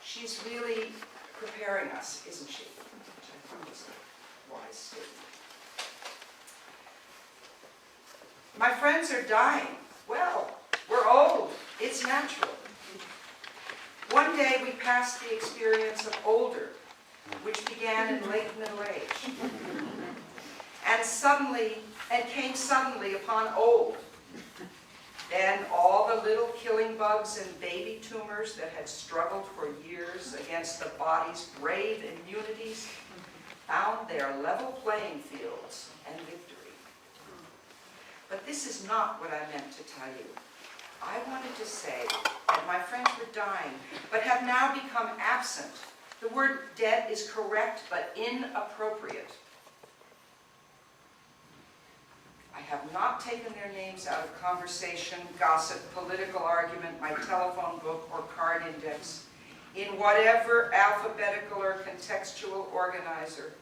[SPEAKER 12] she's really preparing us, isn't she? Which I thought was a wise statement. My friends are dying. Well, we're old. It's natural. One day we passed the experience of older, which began in late middle age, and came suddenly upon old. Then all the little killing bugs and baby tumors that had struggled for years against the body's brave immunities found their level playing fields and victory. But this is not what I meant to tell you. I wanted to say that my friends were dying, but have now become absent. The word dead is correct, but inappropriate. I have not taken their names out of conversation, gossip, political argument, my telephone book, or card index, in whatever alphabetical or contextual organizer.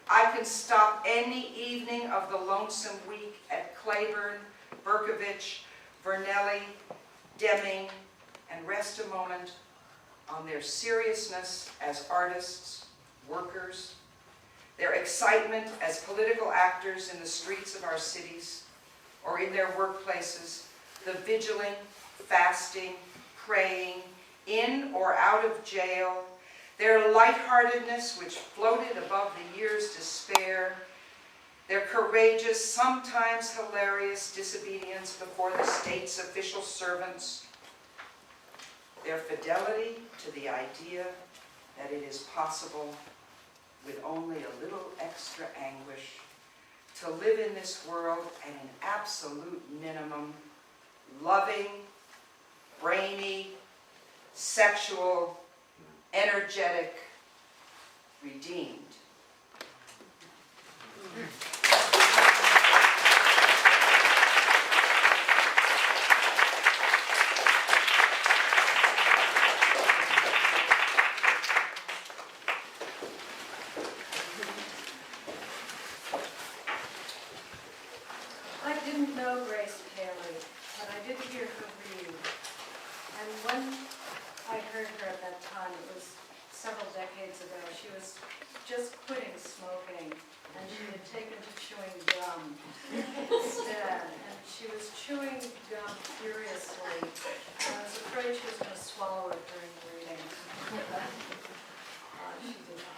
[SPEAKER 12] I can stop any evening of the lonesome week at Claiborne, Berkovich, Vernelli, Deming, and rest a moment on their seriousness as artists, workers, their excitement as political actors in the streets of our cities or in their workplaces, the vigiling, fasting, praying, in or out of jail, their lightheartedness which floated above the year's despair, their courageous, sometimes hilarious disobedience before the state's official servants, their fidelity to the idea that it is possible, with only a little extra anguish, to live in this world at an absolute minimum, loving, brainy, sexual, energetic, redeemed.
[SPEAKER 13] I didn't know Grace Paley, but I did hear her read. And when I heard her at that time, it was several decades ago, she was just quitting smoking, and she had taken to chewing gum instead. And she was chewing gum furiously, and I was afraid she was going to swallow it during the reading. She did not.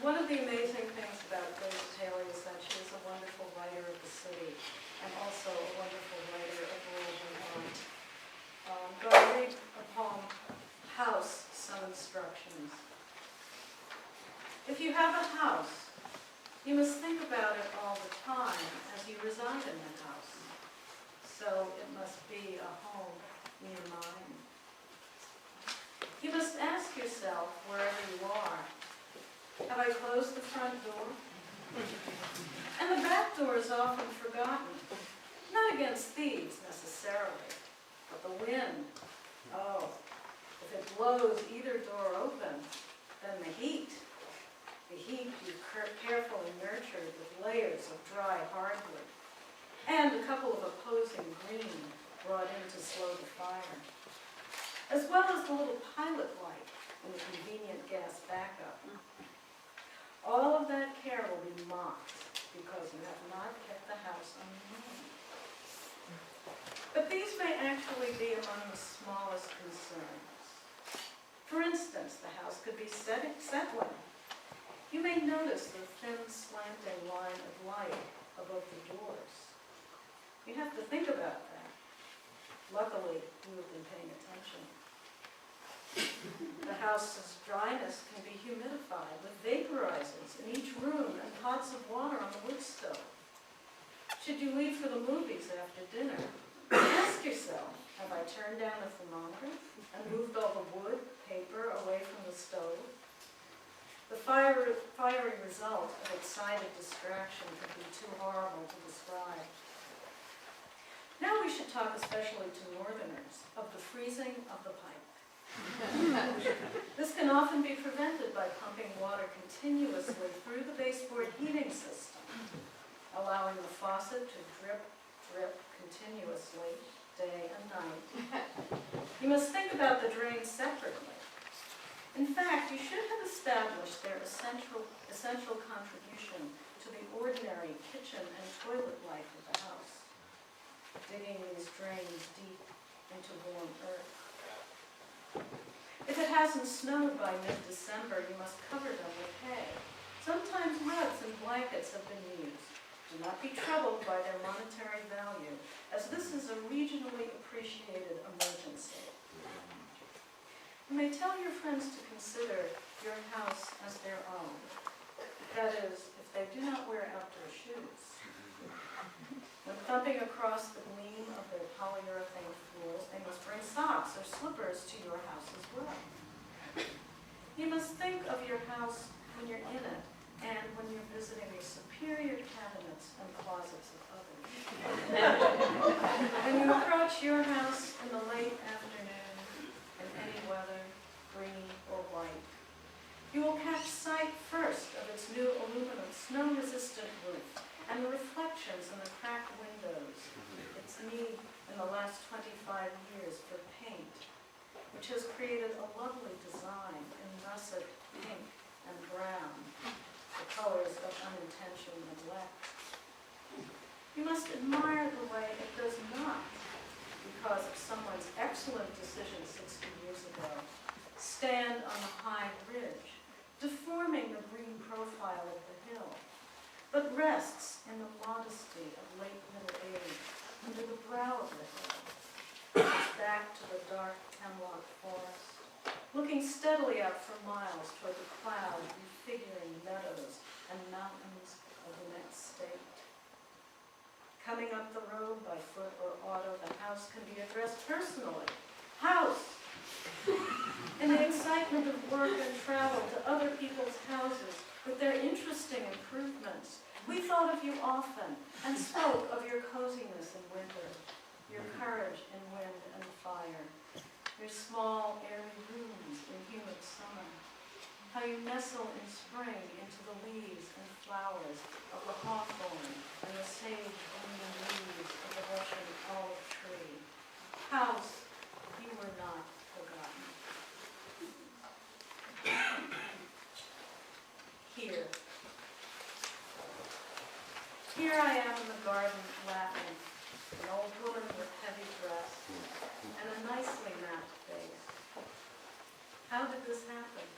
[SPEAKER 13] One of the amazing things about Grace Paley is that she is a wonderful writer of the city and also a wonderful writer of rural Vermont. I'm going to read a poem, House, Some Instructions. If you have a house, you must think about it all the time as you reside in the house. So it must be a home near mine. You must ask yourself, wherever you are, have I closed the front door? And the back door is often forgotten. Not against thieves, necessarily, but the wind. Oh, if it blows either door open, then the heat you carefully nurtured with layers of dry hardwood, and a couple of opposing green brought in to slow the fire, as well as the little pilot light and the convenient gas backup. All of that care will be mocked because you have not kept the house unmade. But these may actually be among the smallest concerns. For instance, the house could be settling. You may notice the thin, slanting line of light above the doors. You have to think about that. Luckily, you have been paying attention. The house's dryness can be humidified with vaporizers in each room and pots of water on the wood stove. Should you leave for the movies after dinner, ask yourself, have I turned down the thermometer and moved all the wood, paper away from the stove? The fiery result of excited distraction could be too horrible to describe. Now we should talk especially to Northerners of the freezing of the pipe. This can often be prevented by pumping water continuously through the baseboard heating system, allowing the faucet to drip, drip continuously, day and night. You must think about the drains separately. In fact, you should have established their essential contribution to the ordinary kitchen and toilet life of the house, digging these drains deep into warm earth. If it hasn't snowed by mid-December, you must cover them with hay. Sometimes rugs and blankets have been used. Do not be troubled by their monetary value, as this is a regionally appreciated emergency. You may tell your friends to consider your house as their own. That is, if they do not wear outdoor shoes. Jumping across the gleam of their polyurethane floors, they must bring socks or slippers to your house as well. You must think of your house when you're in it and when you're visiting the superior cabinets and closets of others. When you approach your house in the late afternoon, in any weather, green or white, you will catch sight first of its new aluminum snow-resistant roof and the reflections in the cracked windows, its need in the last 25 years for paint, which has created a lovely design in russet pink and brown, the colors of unintentional neglect. You must admire the way it does not, because of someone's excellent decision 60 years ago, stand on the high ridge, deforming the green profile of the hill, but rests in the modesty of late middle age under the brow of the hill, its back to the dark hemlock forest, looking steadily out for miles toward the cloud prefiguring meadows and mountains of the next state. Coming up the road by foot or auto, the house can be addressed personally. House! In the excitement of work and travel to other people's houses with their interesting improvements, we thought of you often and spoke of your coziness in winter, your courage in wind and fire, your small, airy rooms in humid summer, how you nestle in spring into the leaves and flowers of the hawthorn and the sage-green leaves of the Russian olive tree. House, you were not forgotten. Here. Here I am in the garden laughing, an old woman with heavy dress and a nicely mapped face. How did this happen?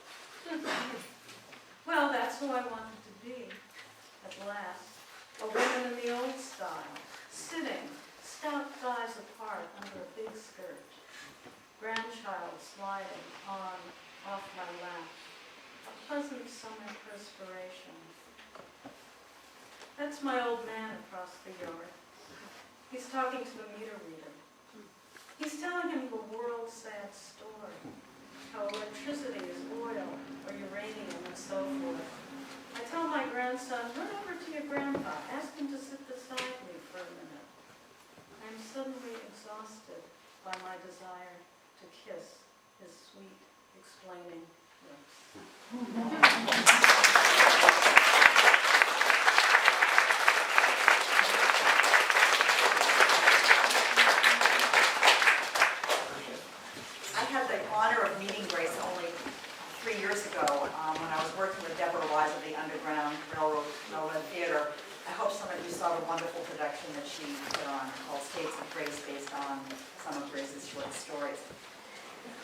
[SPEAKER 13] Well, that's who I wanted to be, at last. A woman in the old style, sitting, stout thighs apart under a big skirt. Grandchild sliding on, off my lap. A pleasant summer perspiration. That's my old man across the yard. He's talking to the meter reader. He's telling him the world's sad story. How electricity is oil or uranium and so forth. I tell my grandson, run over to your grandpa, ask him to sit beside me for a minute. I am suddenly exhausted by my desire to kiss his sweet, explaining lips.
[SPEAKER 12] I had the honor of meeting Grace only 3 years ago when I was working with Deborah Wise at the Underground Railroad Theater. I hope some of you saw the wonderful production that she put on called States of Grace, based on some of Grace's short stories.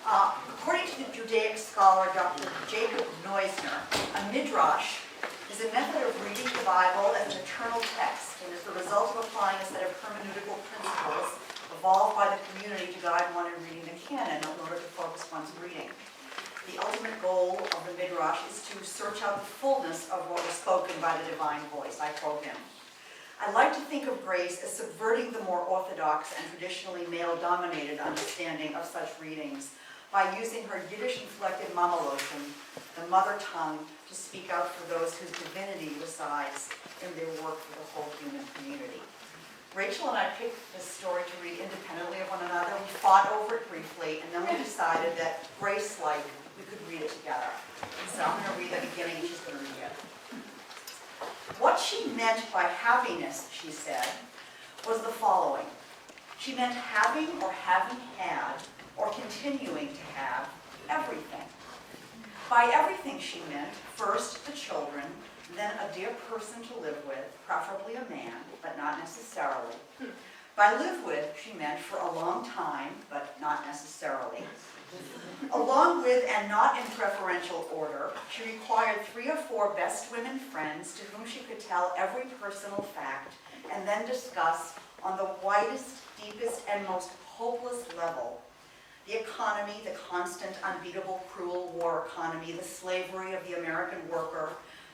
[SPEAKER 12] According to the Judaic scholar Dr. Jacob Neusner, a midrash is a method of reading the Bible as an eternal text and is the result of applying a set of hermeneutical principles evolved by the community to guide one in reading the canon in order to focus one's reading. The ultimate goal of the midrash is to search out the fullness of what was spoken by the divine voice. I quote him. I like to think of Grace as subverting the more orthodox and traditionally male-dominated understanding of such readings by using her Yiddish-inflected mamaloshim, the mother tongue, to speak out for those whose divinity resides in their work for the whole human community. Rachel and I picked this story to read independently of one another. We fought over it briefly, and then we decided that Grace-like, we could read it together. And so I'm going to read the beginning, and she's going to read it. What she meant by happiness, she said, was the following. She meant having or having had or continuing to have everything. By everything she meant, first the children, then a dear person to live with, preferably a man, but not necessarily. By live with, she meant for a long time, but not necessarily. Along with, and not in preferential order, she required 3 or 4 best women friends to whom she could tell every personal fact and then discuss on the widest, deepest, and most hopeless level the economy, the constant, unbeatable, cruel war economy, the slavery of the American worker,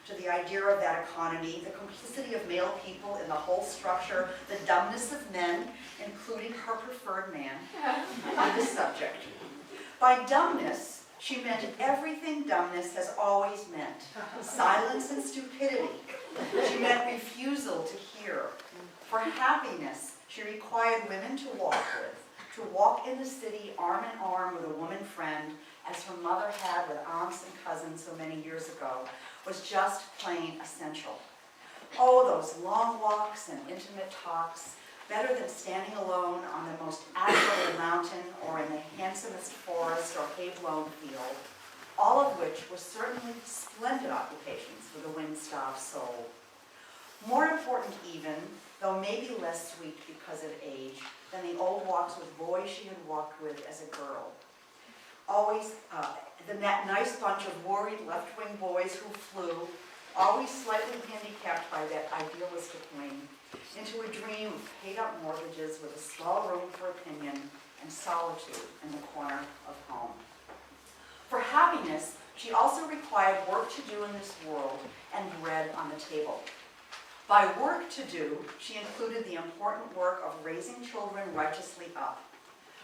[SPEAKER 14] to the idea of that economy, the complicity of male people in the whole structure, the dumbness of men, including her preferred man, on this subject. By dumbness, she meant everything dumbness has always meant, silence and stupidity. She meant refusal to hear. For happiness, she required women to walk in the city arm in arm with a woman friend, as her mother had with aunts and cousins so many years ago, was just plain essential. Oh, those long walks and intimate talks, better than standing alone on the most admirable mountain or in the handsomest forest or hay-blown field, all of which were certainly splendid occupations for the wind-starved soul. More important even, though maybe less sweet because of age, than the old walks with boys she had walked with as a girl. Always that nice bunch of worried left-wing boys who flew, always slightly handicapped by that idealistic wing, into a dream of paid-up mortgages with a small room for opinion and solitude in the corner of home. For happiness, she also required work to do in this world and bread on the table. By work to do, she included the important work of raising children righteously up.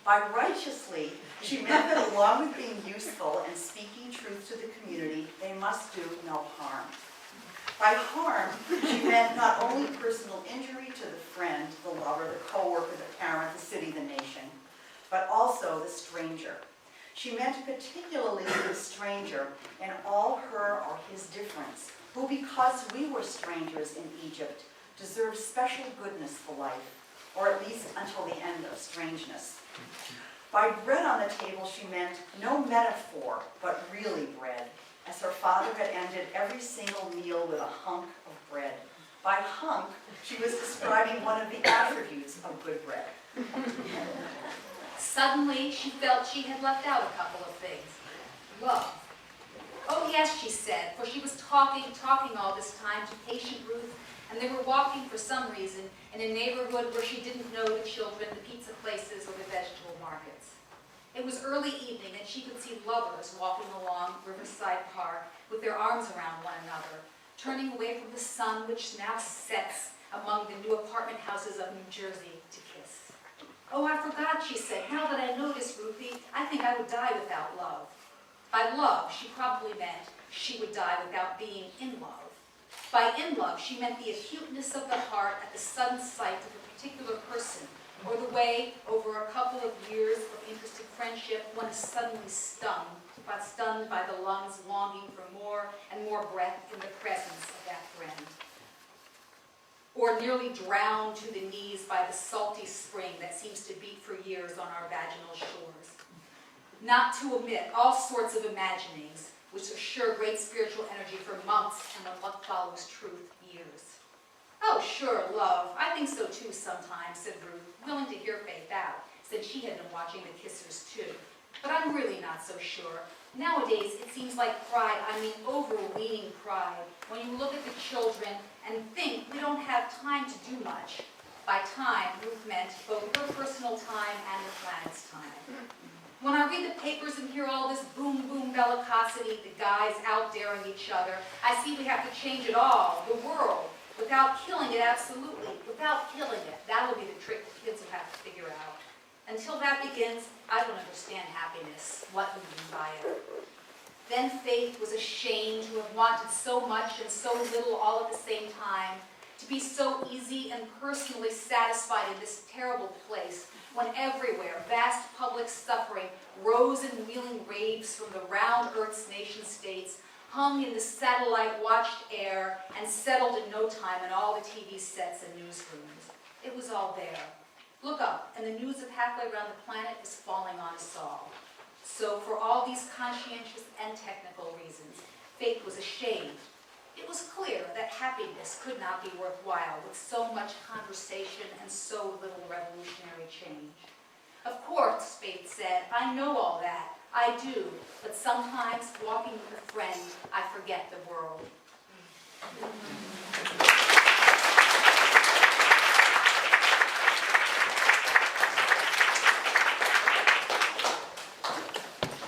[SPEAKER 14] By righteously, she meant that along with being useful and speaking truth to the community, they must do no harm. By harm, she meant not only personal injury to the friend, the lover, the co-worker, the parent, the city, the nation, but also the stranger. She meant particularly the stranger in all her or his difference, who, because we were strangers in Egypt, deserved special goodness for life, or at least until the end of strangeness. By bread on the table, she meant no metaphor, but really bread, as her father had ended every single meal with a hunk of bread. By hunk, she was describing one of the attributes of good bread.
[SPEAKER 5] Suddenly, she felt she had left out a couple of things. Love. Oh yes, she said, for she was talking all this time to patient Ruth, and they were walking for some reason in a neighborhood where she didn't know the children, the pizza places, or the vegetable markets. It was early evening, and she could see lovers walking along Riverside Park with their arms around one another, turning away from the sun which now sets among the new apartment houses of New Jersey to kiss. Oh, I forgot, she said. Now that I notice, Ruthie, I think I would die without love. By love, she probably meant she would die without being in love. By in love, she meant the acuteness of the heart at the sudden sight of a particular person, or the way, over a couple of years of interested friendship, one is suddenly stunned by the lungs longing for more and more breath in the presence of that friend. Or nearly drowned to the knees by the salty spring that seems to beat for years on our vaginal shores. Not to omit all sorts of imaginings, which assure great spiritual energy for months and when luck follows truth, years. Oh, sure, love. I think so too sometimes, said Ruth, willing to hear Faith out, since she had been watching the kissers too. But I'm really not so sure. Nowadays, it seems like pride, I mean overweening pride, when you look at the children and think we don't have time to do much. By time, Ruth meant both her personal time and the planet's time. When I read the papers and hear all this boom, boom bellicosity, the guys out daring each other, I see we have to change it all, the world, without killing it, absolutely, without killing it. That'll be the trick the kids will have to figure out. Until that begins, I don't understand happiness, what we mean by it. Then Faith was ashamed to have wanted so much and so little all at the same time, to be so easy and personally satisfied in this terrible place, when everywhere vast public suffering rose in wheeling waves from the round Earth's nation-states, hung in the satellite-watched air, and settled in no time in all the TV sets and newsrooms. It was all there. Look up, and the news of halfway around the planet is falling on us all. So for all these conscientious and technical reasons, Faith was ashamed. It was clear that happiness could not be worthwhile with so much conversation and so little revolutionary change. Of course, Faith said, I know all that. I do. But sometimes, walking with a friend, I forget the world.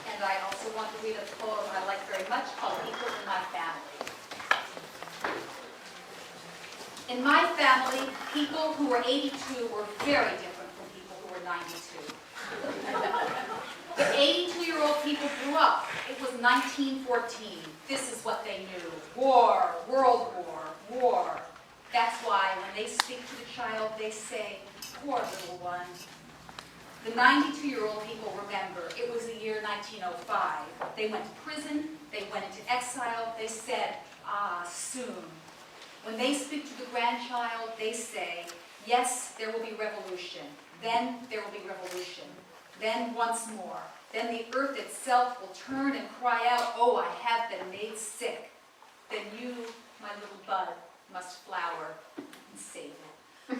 [SPEAKER 5] And I also want to read a poem I like very much called People in My Family. In my family, people who were 82 were very different from people who were 92. The 82-year-old people grew up. It was 1914. This is what they knew. War, World War, war. That's why when they speak to the child, they say, poor little one. The 92-year-old people remember it was the year 1905. They went to prison, they went into exile, they said, ah, soon. When they speak to the grandchild, they say, yes, there will be revolution. Then there will be revolution. Then once more. Then the earth itself will turn and cry out, oh, I have been made sick. Then you, my little bud, must flower and save it.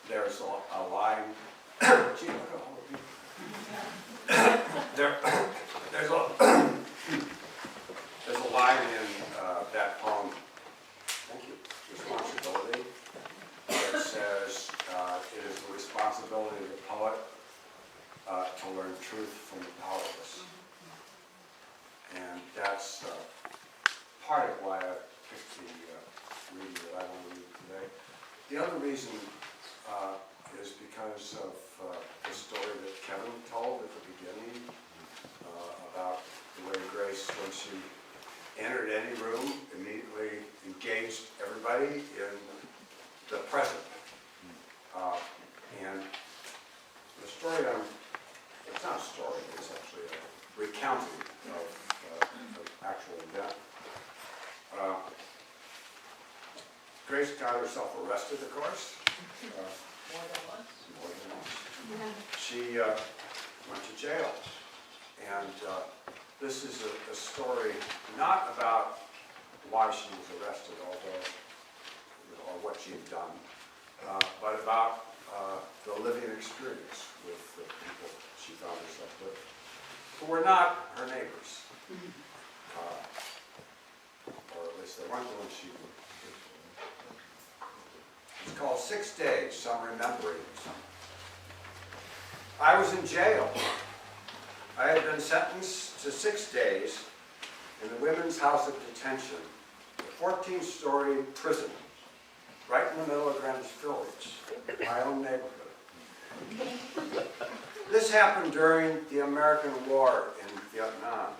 [SPEAKER 15] There's a line. Gee, look at all of you. There's a line in that poem. Thank you. Responsibility. That says it is the responsibility of the poet to learn truth from the powerless, and that's part of why I picked the reading that I want to read today. The other reason is because of the story that Kevin told at the beginning about the way Grace, when she entered any room, immediately engaged everybody in the present. And the story, it's not a story, it's actually a recounting of an actual event. Grace got herself arrested, of course. More than once. She went to jail. And this is a story not about why she was arrested, although, or what she had done, but about the living experience with the people she found herself with, who were not her neighbors. Or at least they weren't the ones she knew. It's called 6 Days, Some Remembering. I was in jail. I had been sentenced to 6 days in the Women's House of Detention, a 14-story prison, right in the middle of Greenwich Village, my own neighborhood. This happened during the American War in Vietnam.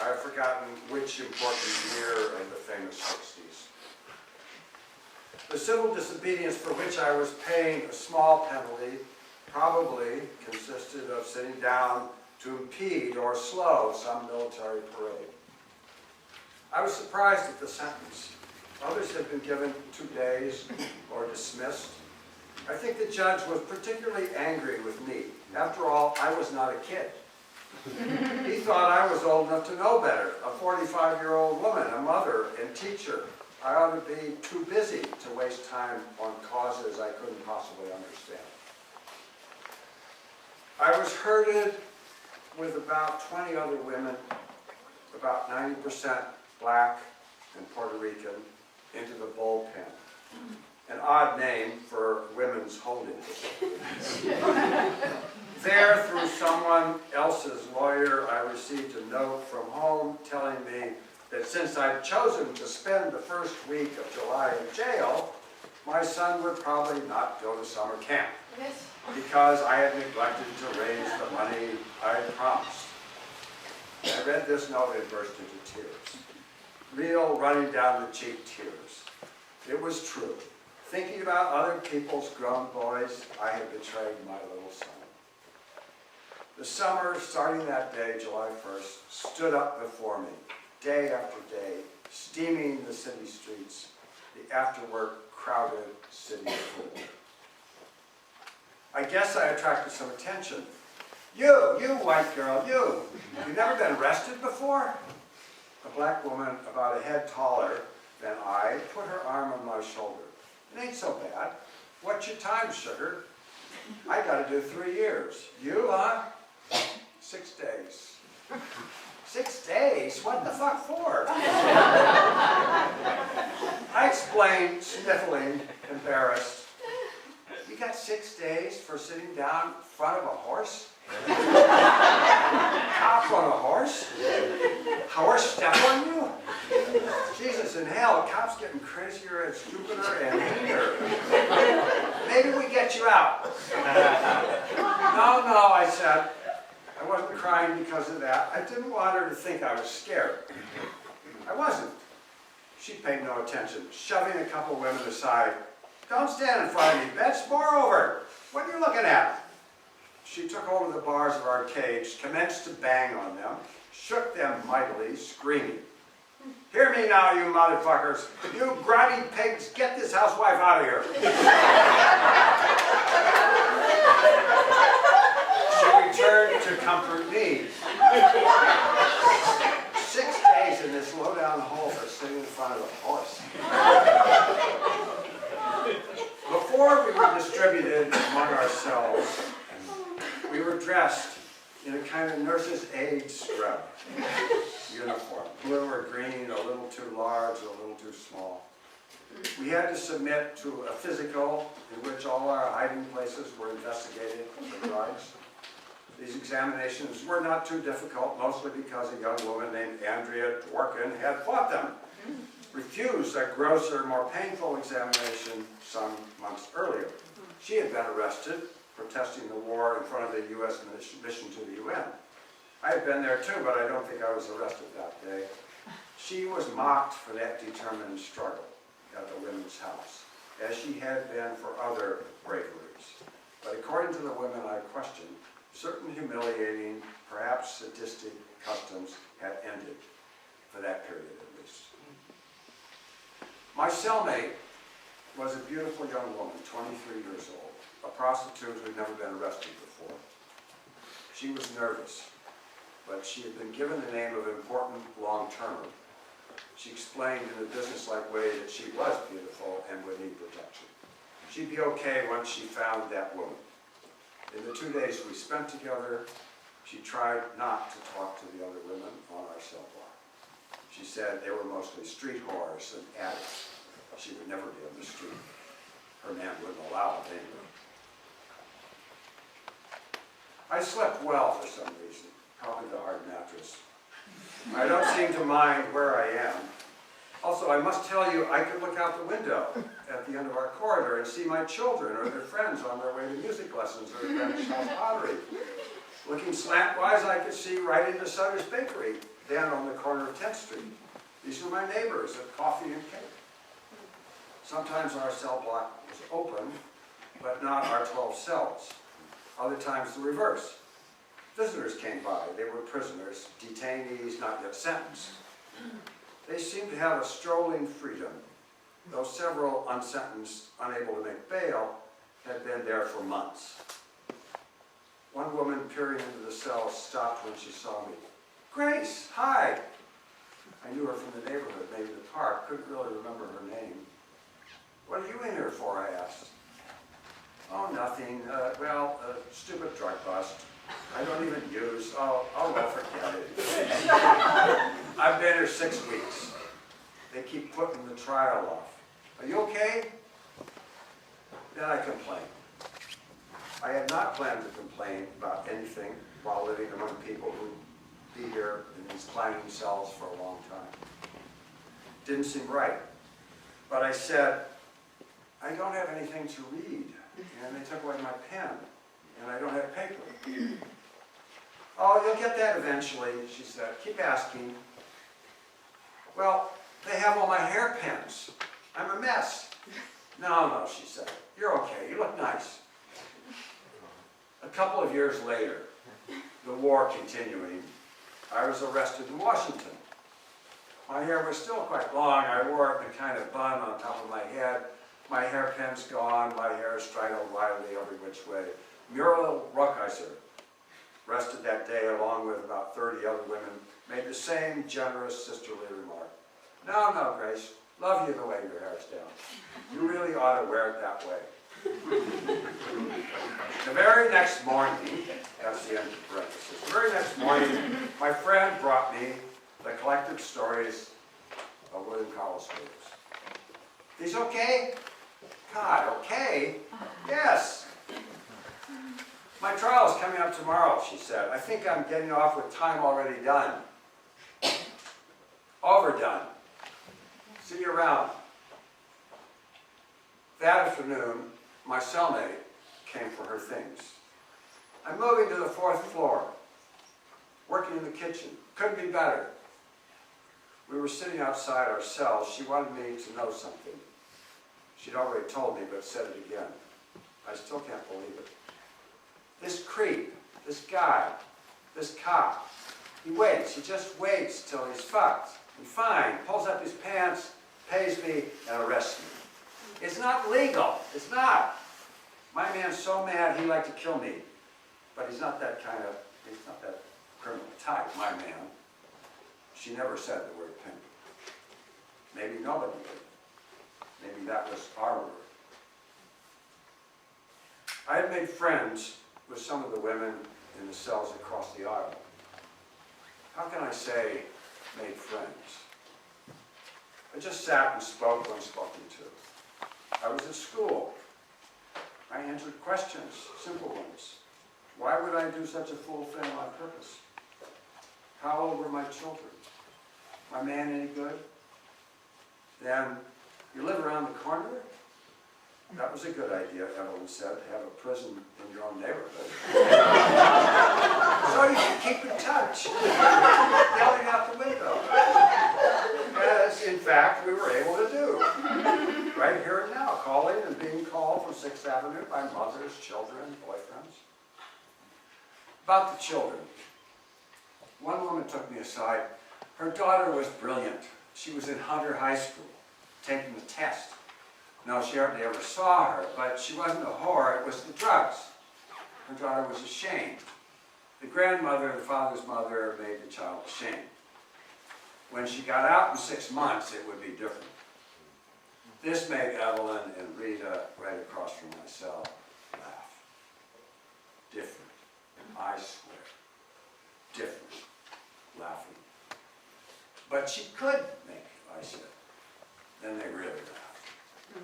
[SPEAKER 15] I have forgotten which important year of the famous 60s. The civil disobedience for which I was paying a small penalty probably consisted of sitting down to impede or slow some military parade. I was surprised at the sentence. Others had been given 2 days or dismissed. I think the judge was particularly angry with me. After all, I was not a kid. He thought I was old enough to know better, a 45-year-old woman, a mother and teacher. I ought to be too busy to waste time on causes I couldn't possibly understand. I was herded with about 20 other women, about 90% black and Puerto Rican, into the bullpen. An odd name for women's holding facility. There, through someone else's lawyer, I received a note from home telling me that since I'd chosen to spend the first week of July in jail, my son would probably not go to summer camp because I had neglected to raise the money I had promised. I read this note and burst into tears. Real running down the cheek tears. It was true. Thinking about other people's grown boys, I had betrayed my little son. The summer, starting that day, July 1st, stood up before me, day after day, steaming the city streets, the after-work, crowded city pool. I guess I attracted some attention. You white girl, you never been arrested before? A black woman about a head taller than I put her arm on my shoulder. It ain't so bad. What's your time, sugar? I gotta do 3 years. You, huh? 6 days. 6 days? What the fuck for? I explained, sniffling, embarrassed. You got 6 days for sitting down in front of a horse? Cop on a horse? Horse step on you? Jesus in hell, cops getting crazier and stupider and meaner. Maybe we get you out. No, I said. I wasn't crying because of that. I didn't want her to think I was scared. I wasn't. She paid no attention, shoving a couple women aside. Don't stand in front of me, bitch. Moreover, what are you looking at? She took hold of the bars of our cage, commenced to bang on them, shook them mightily, screaming. Hear me now, you motherfuckers. You grimy pigs, get this housewife out of here. She returned to comfort me. 6 days in this low-down hole for sitting in front of a horse. Before we were distributed among ourselves, we were dressed in a kind of nurse's aide scrub uniform. Blue or green, a little too large, a little too small. We had to submit to a physical in which all our hiding places were investigated for drugs. These examinations were not too difficult, mostly because a young woman named Andrea Dworkin had fought them. Refused a grosser, more painful examination some months earlier. She had been arrested protesting the war in front of the U.S. mission to the UN. I had been there too, but I don't think I was arrested that day. She was mocked for that determined struggle at the Women's House, as she had been for other braveries. But according to the women I questioned, certain humiliating, perhaps sadistic customs had ended, for that period at least. My cellmate was a beautiful young woman, 23 years old, a prostitute who had never been arrested before. She was nervous, but she had been given the name of important long-termer. She explained in a businesslike way that she was beautiful and would need protection. She'd be okay once she found that woman. In the 2 days we spent together, she tried not to talk to the other women on our cell block. She said they were mostly street whores and addicts. She would never be on the street. Her man wouldn't allow it anyway. I slept well for some reason, probably the hard mattress. I don't seem to mind where I am. Also, I must tell you, I could look out the window at the end of our corridor and see my children or their friends on their way to music lessons or French house pottery. Looking slantwise, I could see right into Sutter's Bakery, down on the corner of 10th Street. These were my neighbors at coffee and cake. Sometimes our cell block was open, but not our 12 cells. Other times the reverse. Visitors came by. They were prisoners, detainees not yet sentenced. They seemed to have a strolling freedom, though several unsentenced, unable to make bail, had been there for months. One woman peering into the cell stopped when she saw me. Grace, hi! I knew her from the neighborhood, maybe the park, couldn't really remember her name. What are you in here for, I asked. Oh, nothing. Stupid drug bust. I don't even use. Oh, well, forget it. I've been here 6 weeks. They keep putting the trial off. Are you okay? Then I complained. I had not planned to complain about anything while living among people who would be here in these climbing cells for a long time. Didn't seem right. But I said, I don't have anything to read, and they took away my pen, and I don't have paper. Oh, you'll get that eventually, she said. Keep asking. Well, they have all my hairpins. I'm a mess. No, she said. You're okay. You look nice. A couple of years later, the war continuing, I was arrested in Washington. My hair was still quite long. I wore it in a kind of bun on top of my head. My hairpin's gone. My hair straddled wildly every which way. Muriel Ruckeiser, arrested that day along with about 30 other women, made the same generous sisterly remark. No, Grace, love you the way your hair's down. You really ought to wear it that way. The very next morning, That's the end of parentheses. The very next morning, my friend brought me the collected stories of William Carlos Williams. These okay? God, okay? Yes. My trial is coming up tomorrow, she said. I think I'm getting off with time already done. Overdone. See you around. That afternoon, my cellmate came for her things. I'm moving to the 4th floor, working in the kitchen. Couldn't be better. We were sitting outside our cells. She wanted me to know something. She'd already told me, but said it again. I still can't believe it. This creep, this guy, this cop, he waits. He just waits till he's fucked and fine, pulls up his pants, pays me, and arrests me. It's not legal. It's not. My man's so mad he'd like to kill me. But he's not that criminal type, my man. She never said the word pimp. Maybe nobody did. Maybe that was our word. I had made friends with some of the women in the cells across the aisle. How can I say made friends? I just sat and spoke when spoken to. I was at school. I answered questions, simple ones. Why would I do such a fool thing on purpose? How old were my children? My man any good? Then, you live around the corner? That was a good idea, Evelyn said, to have a prison in your own neighborhood. So you can keep in touch, yelling out the window. As, in fact, we were able to do. Right here and now, calling and being called from 6th Avenue by mothers, children, boyfriends. About the children. One woman took me aside. Her daughter was brilliant. She was in Hunter High School, taking the test. No, she hardly ever saw her, but she wasn't a whore, it was the drugs. Her daughter was ashamed. The grandmother, the father's mother, made the child ashamed. When she got out in 6 months, it would be different. This made Evelyn and Rita, right across from my cell, laugh. Different. I swear. Different. Laughing. But she could make it, I said. Then they really laughed.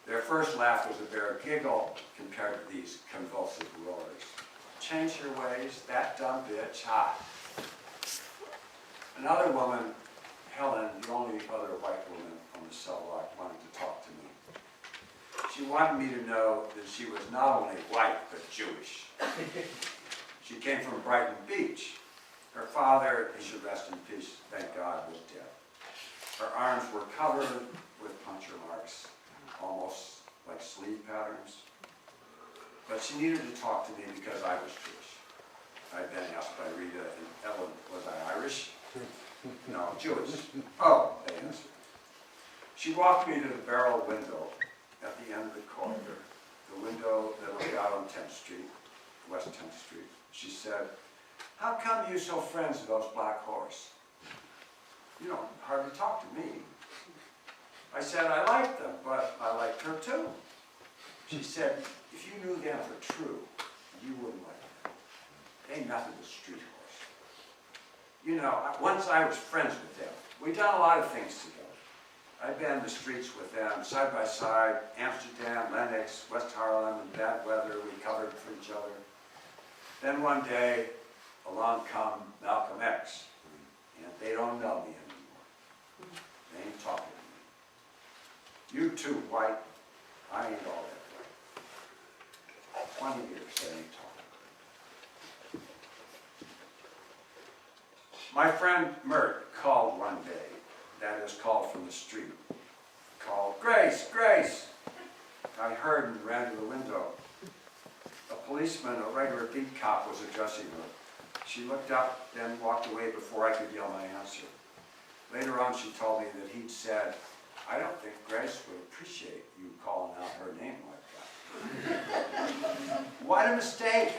[SPEAKER 15] Their first laugh was a bare giggle compared to these convulsive roars. Change your ways, that dumb bitch, hot. Another woman, Helen, the only other white woman on the cell block, wanted to talk to me. She wanted me to know that she was not only white, but Jewish. She came from Brighton Beach. Her father, he should rest in peace, thank God, was dead. Her arms were covered with puncture marks, almost like sleeve patterns. But she needed to talk to me because I was Jewish. I'd been asked by Rita and Ellen, was I Irish? No, Jewish. Oh, they answered. She walked me to the barrel window at the end of the corridor, the window that looked out on 10th Street, West 10th Street. She said, how come you so friends with those black whores? You don't hardly talk to me. I said I liked them, but I liked her too. She said, if you knew them for true, you wouldn't like them. They ain't nothing but street whores. You know, once I was friends with them. We'd done a lot of things together. I'd been in the streets with them, side by side, Amsterdam, Lenox, West Harlem, in bad weather, we covered for each other. Then one day, along come Malcolm X, and they don't know me anymore. They ain't talking to me. You too, white. I ain't all that white. 20 years, they ain't talking. My friend Mert called one day. That is, called from the street. Called, Grace, Grace! I heard and ran to the window. A policeman, a regular beat cop, was addressing her. She looked up, then walked away before I could yell my answer. Later on, she told me that he'd said, I don't think Grace would appreciate you calling out her name like that. What a mistake!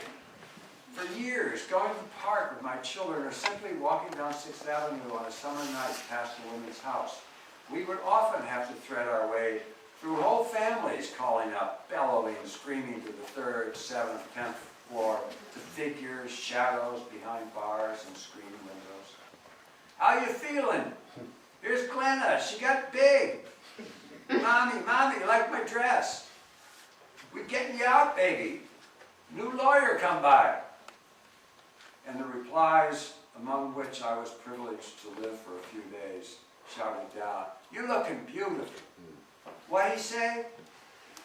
[SPEAKER 15] For years, going to the park with my children or simply walking down 6th Avenue on a summer night past a woman's house, we would often have to thread our way through whole families calling up, bellowing, screaming to the 3rd, 7th, 10th floor, to figures, shadows behind bars and screen windows. How you feeling? Here's Glenna, she got big. Mommy, you like my dress? We getting you out, baby. New lawyer come by. And the replies, among which I was privileged to live for a few days, shouted down, "You looking beautiful." What'd he say?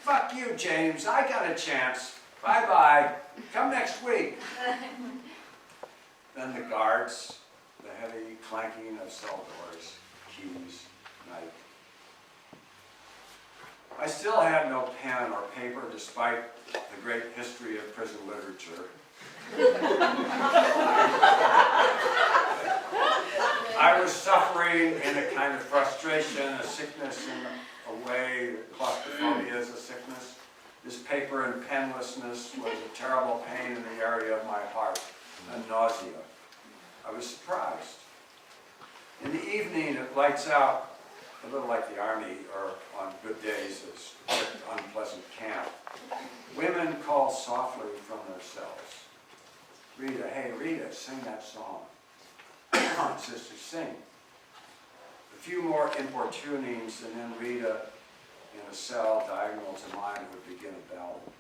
[SPEAKER 15] "Fuck you, James, I got a chance. Bye-bye. Come next week." Then the guards, the heavy clanking of cell doors, keys, night. I still had no pen or paper despite the great history of prison literature. I was suffering in a kind of frustration, a sickness in a way that claustrophobia is a sickness. This paper and penlessness was a terrible pain in the area of my heart, a nausea. I was surprised. In the evening, it lights out, a little like the army, or on good days, a strict, unpleasant camp. Women call softly from their cells. "Rita, hey Rita, sing that song." "Come on, sister, sing." A few more importunings, and then Rita, in a cell diagonal to mine, would begin a ballad.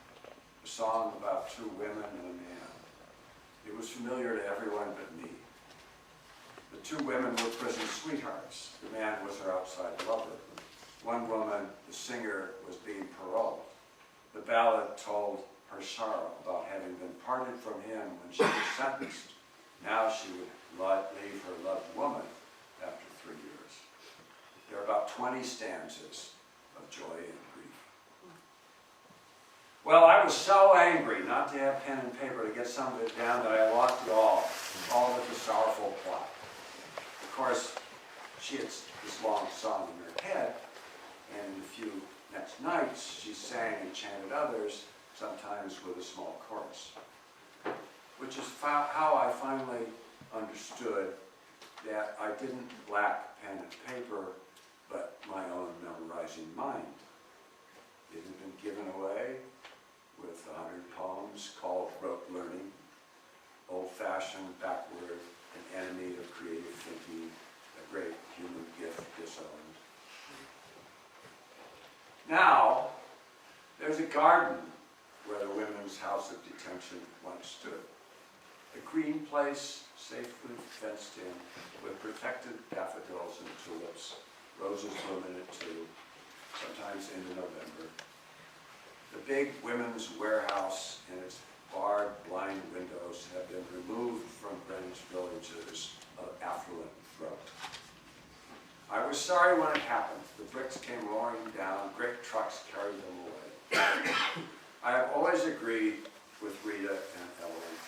[SPEAKER 15] A song about 2 women and a man. It was familiar to everyone but me. The 2 women were prison sweethearts. The man was her outside lover. One woman, the singer, was being paroled. The ballad told her sorrow about having been parted from him when she was sentenced. Now she would leave her loved woman after 3 years. There are about 20 stanzas of joy and grief. Well, I was so angry not to have pen and paper to get some of it down that I lost it all with the sorrowful plot. Of course, she had this long song in her head, and in the few next nights she sang and chanted others, sometimes with a small chorus. Which is how I finally understood that I didn't lack pen and paper, but my own memorizing mind. It had been given away with 100 poems called rote learning, old-fashioned, backward, an enemy of creative thinking, a great human gift disowned. Now, there's a garden where the women's house of detention once stood. A green place, safely fenced in, with protected daffodils and tulips, roses bloom in it too, sometimes into November. The big women's warehouse and its barred blind windows have been removed from Greenwich villages of affluent throat. I was sorry when it happened. The bricks came roaring down, great trucks carried them away. I have always agreed with Rita and Ellen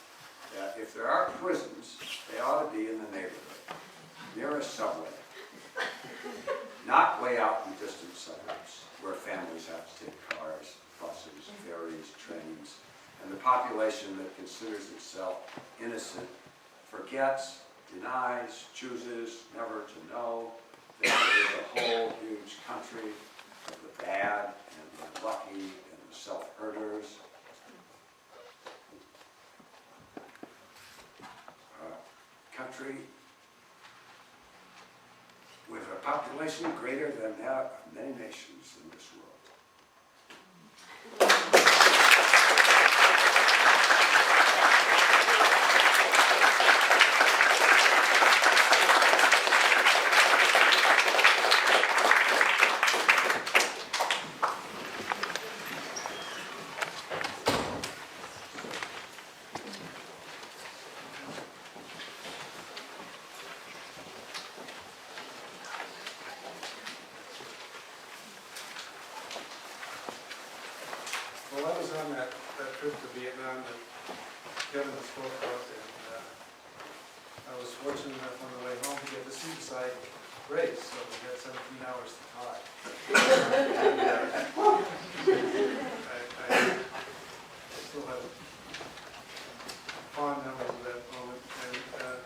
[SPEAKER 15] that if there are prisons, they ought to be in the neighborhood, near a subway, not way out in distant suburbs, where families have to take cars, buses, ferries, trains, and the population that considers itself innocent forgets, denies, chooses never to know that there is a whole huge country of the bad and the unlucky and the self-hurters. A country with a population greater than that of many nations in this world.
[SPEAKER 11] Well, I was on that trip to Vietnam that Kevin spoke about, and I was fortunate enough on the way home to get to see beside Grace, so we had 17 hours to talk. I still have fond memories of that moment. And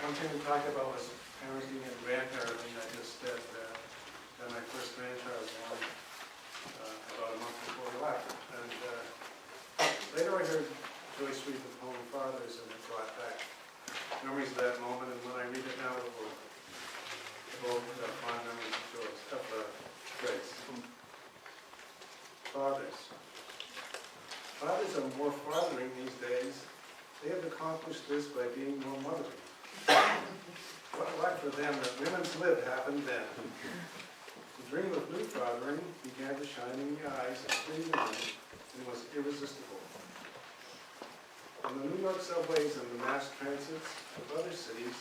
[SPEAKER 11] one thing we talked about was parenting and grandparenting. I just said that my first grandchild was born about a month before Later I heard Joyce read the poem Fathers, and it brought back memories of that moment, and when I read it now, it will evoke fond memories of Joyce, of Grace. Fathers. Fathers are more fathering these days. They have accomplished this by being more mothering. What a life for them that women's lib happened then. The dream of new fathering began to shine in the eyes of 3 women and was irresistible. On the New York subways and the mass transits of other cities,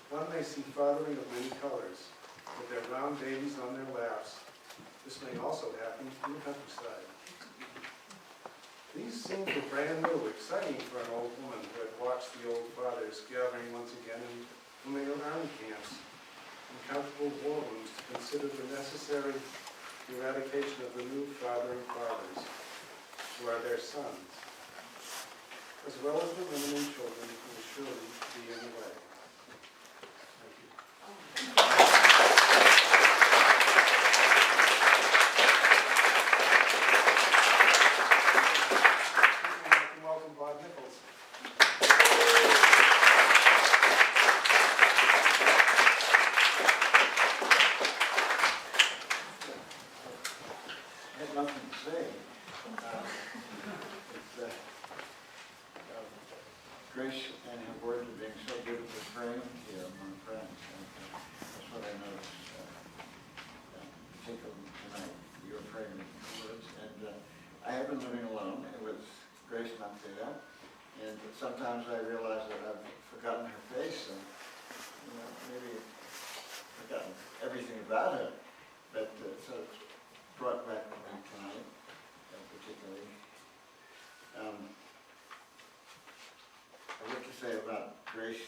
[SPEAKER 11] one may see fathering of many colors, with their round babies on their laps. This may also happen in the countryside. These scenes were brand new, exciting for an old woman who had watched the old fathers gathering once again in familiar army camps and comfortable war rooms to consider the necessary eradication of the new fathering fathers, who are their sons, as well as the women and children who will surely be in the way. Thank you. Welcome, Bob Nichols.
[SPEAKER 8] I had nothing to say. Grace and her words are being so beautifully framed here among friends, and that's what I noticed, particularly tonight. You were framing the words, and I have been living alone with Grace not there, and sometimes I realize that I've forgotten her face, and maybe forgotten everything about her, but so it's brought back to me tonight, particularly. What to say about Grace?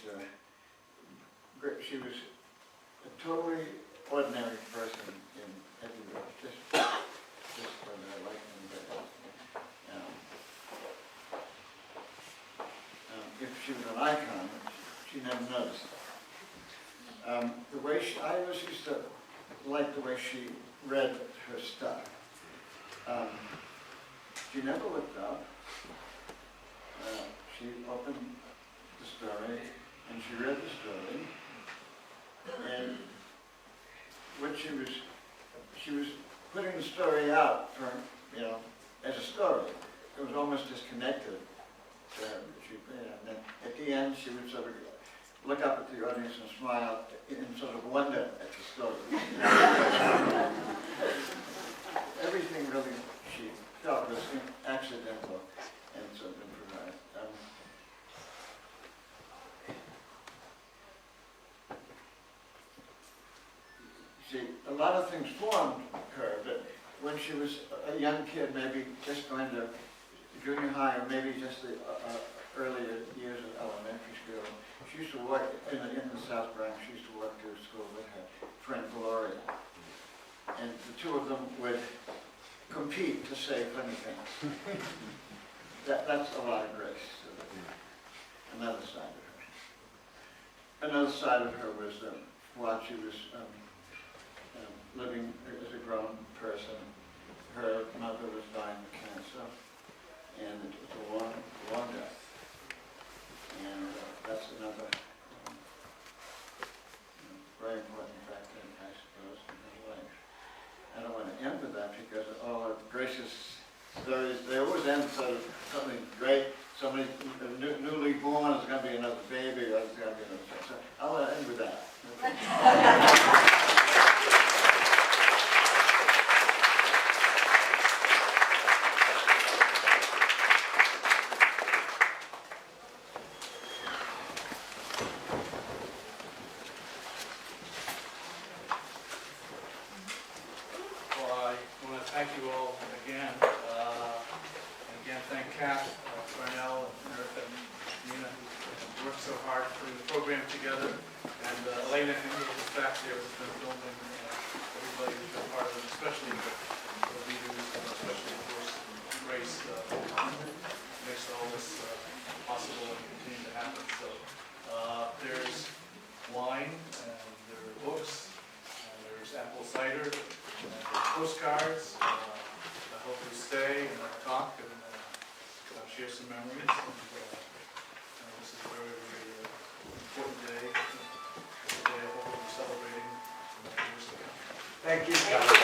[SPEAKER 8] She was a totally ordinary person in every way. Just what I like in bed. If she was an icon, she never noticed. The way I always used to like the way she read her stuff. She never looked up. She opened the story, and she read the story, and what she was putting the story out for, as a story. It was almost disconnected to her. And then at the end, she would sort of look up at the audience and smile in sort of wonder at the story. Everything really she felt was accidental and sort of improvised. A lot of things formed her, but when she was a young kid, maybe just going to junior high or maybe just the earlier years of elementary school, she used to walk in the South Bronx. She used to walk to school with her friend Gloria, and the two of them would compete to say funny things. That's a lot of Grace. Another side of her. Another side of her was while she was living as a grown person, her mother was dying of cancer, and it was a long death. And that's another very important factor, I suppose, in her life. I don't want to end with that because all of Grace's stories, they always end sort of something great. Somebody newly born is going to be another baby, or it's going to be another child. So I want to end with that.
[SPEAKER 1] Thank you all again. And again, thank Kat, Cornell, and Erica, and Nina, who worked so hard to put the program together. And Elena, who was back there, has been filming everybody who's been part of it, especially the leaders, especially, of course, Grace, makes all this possible and continue to happen. So there's wine, and there are books, and there's apple cider, and there's postcards. I hope you stay and talk, and I'm share some memories. And this is a very, very important day. It's a day I hope we'll be celebrating for many years to come.
[SPEAKER 15] Thank you, Kelly.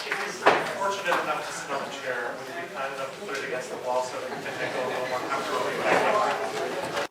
[SPEAKER 2] If you're fortunate enough to sit on the chair, would you be kind enough to put it against the wall so that you can echo a little more comfortably?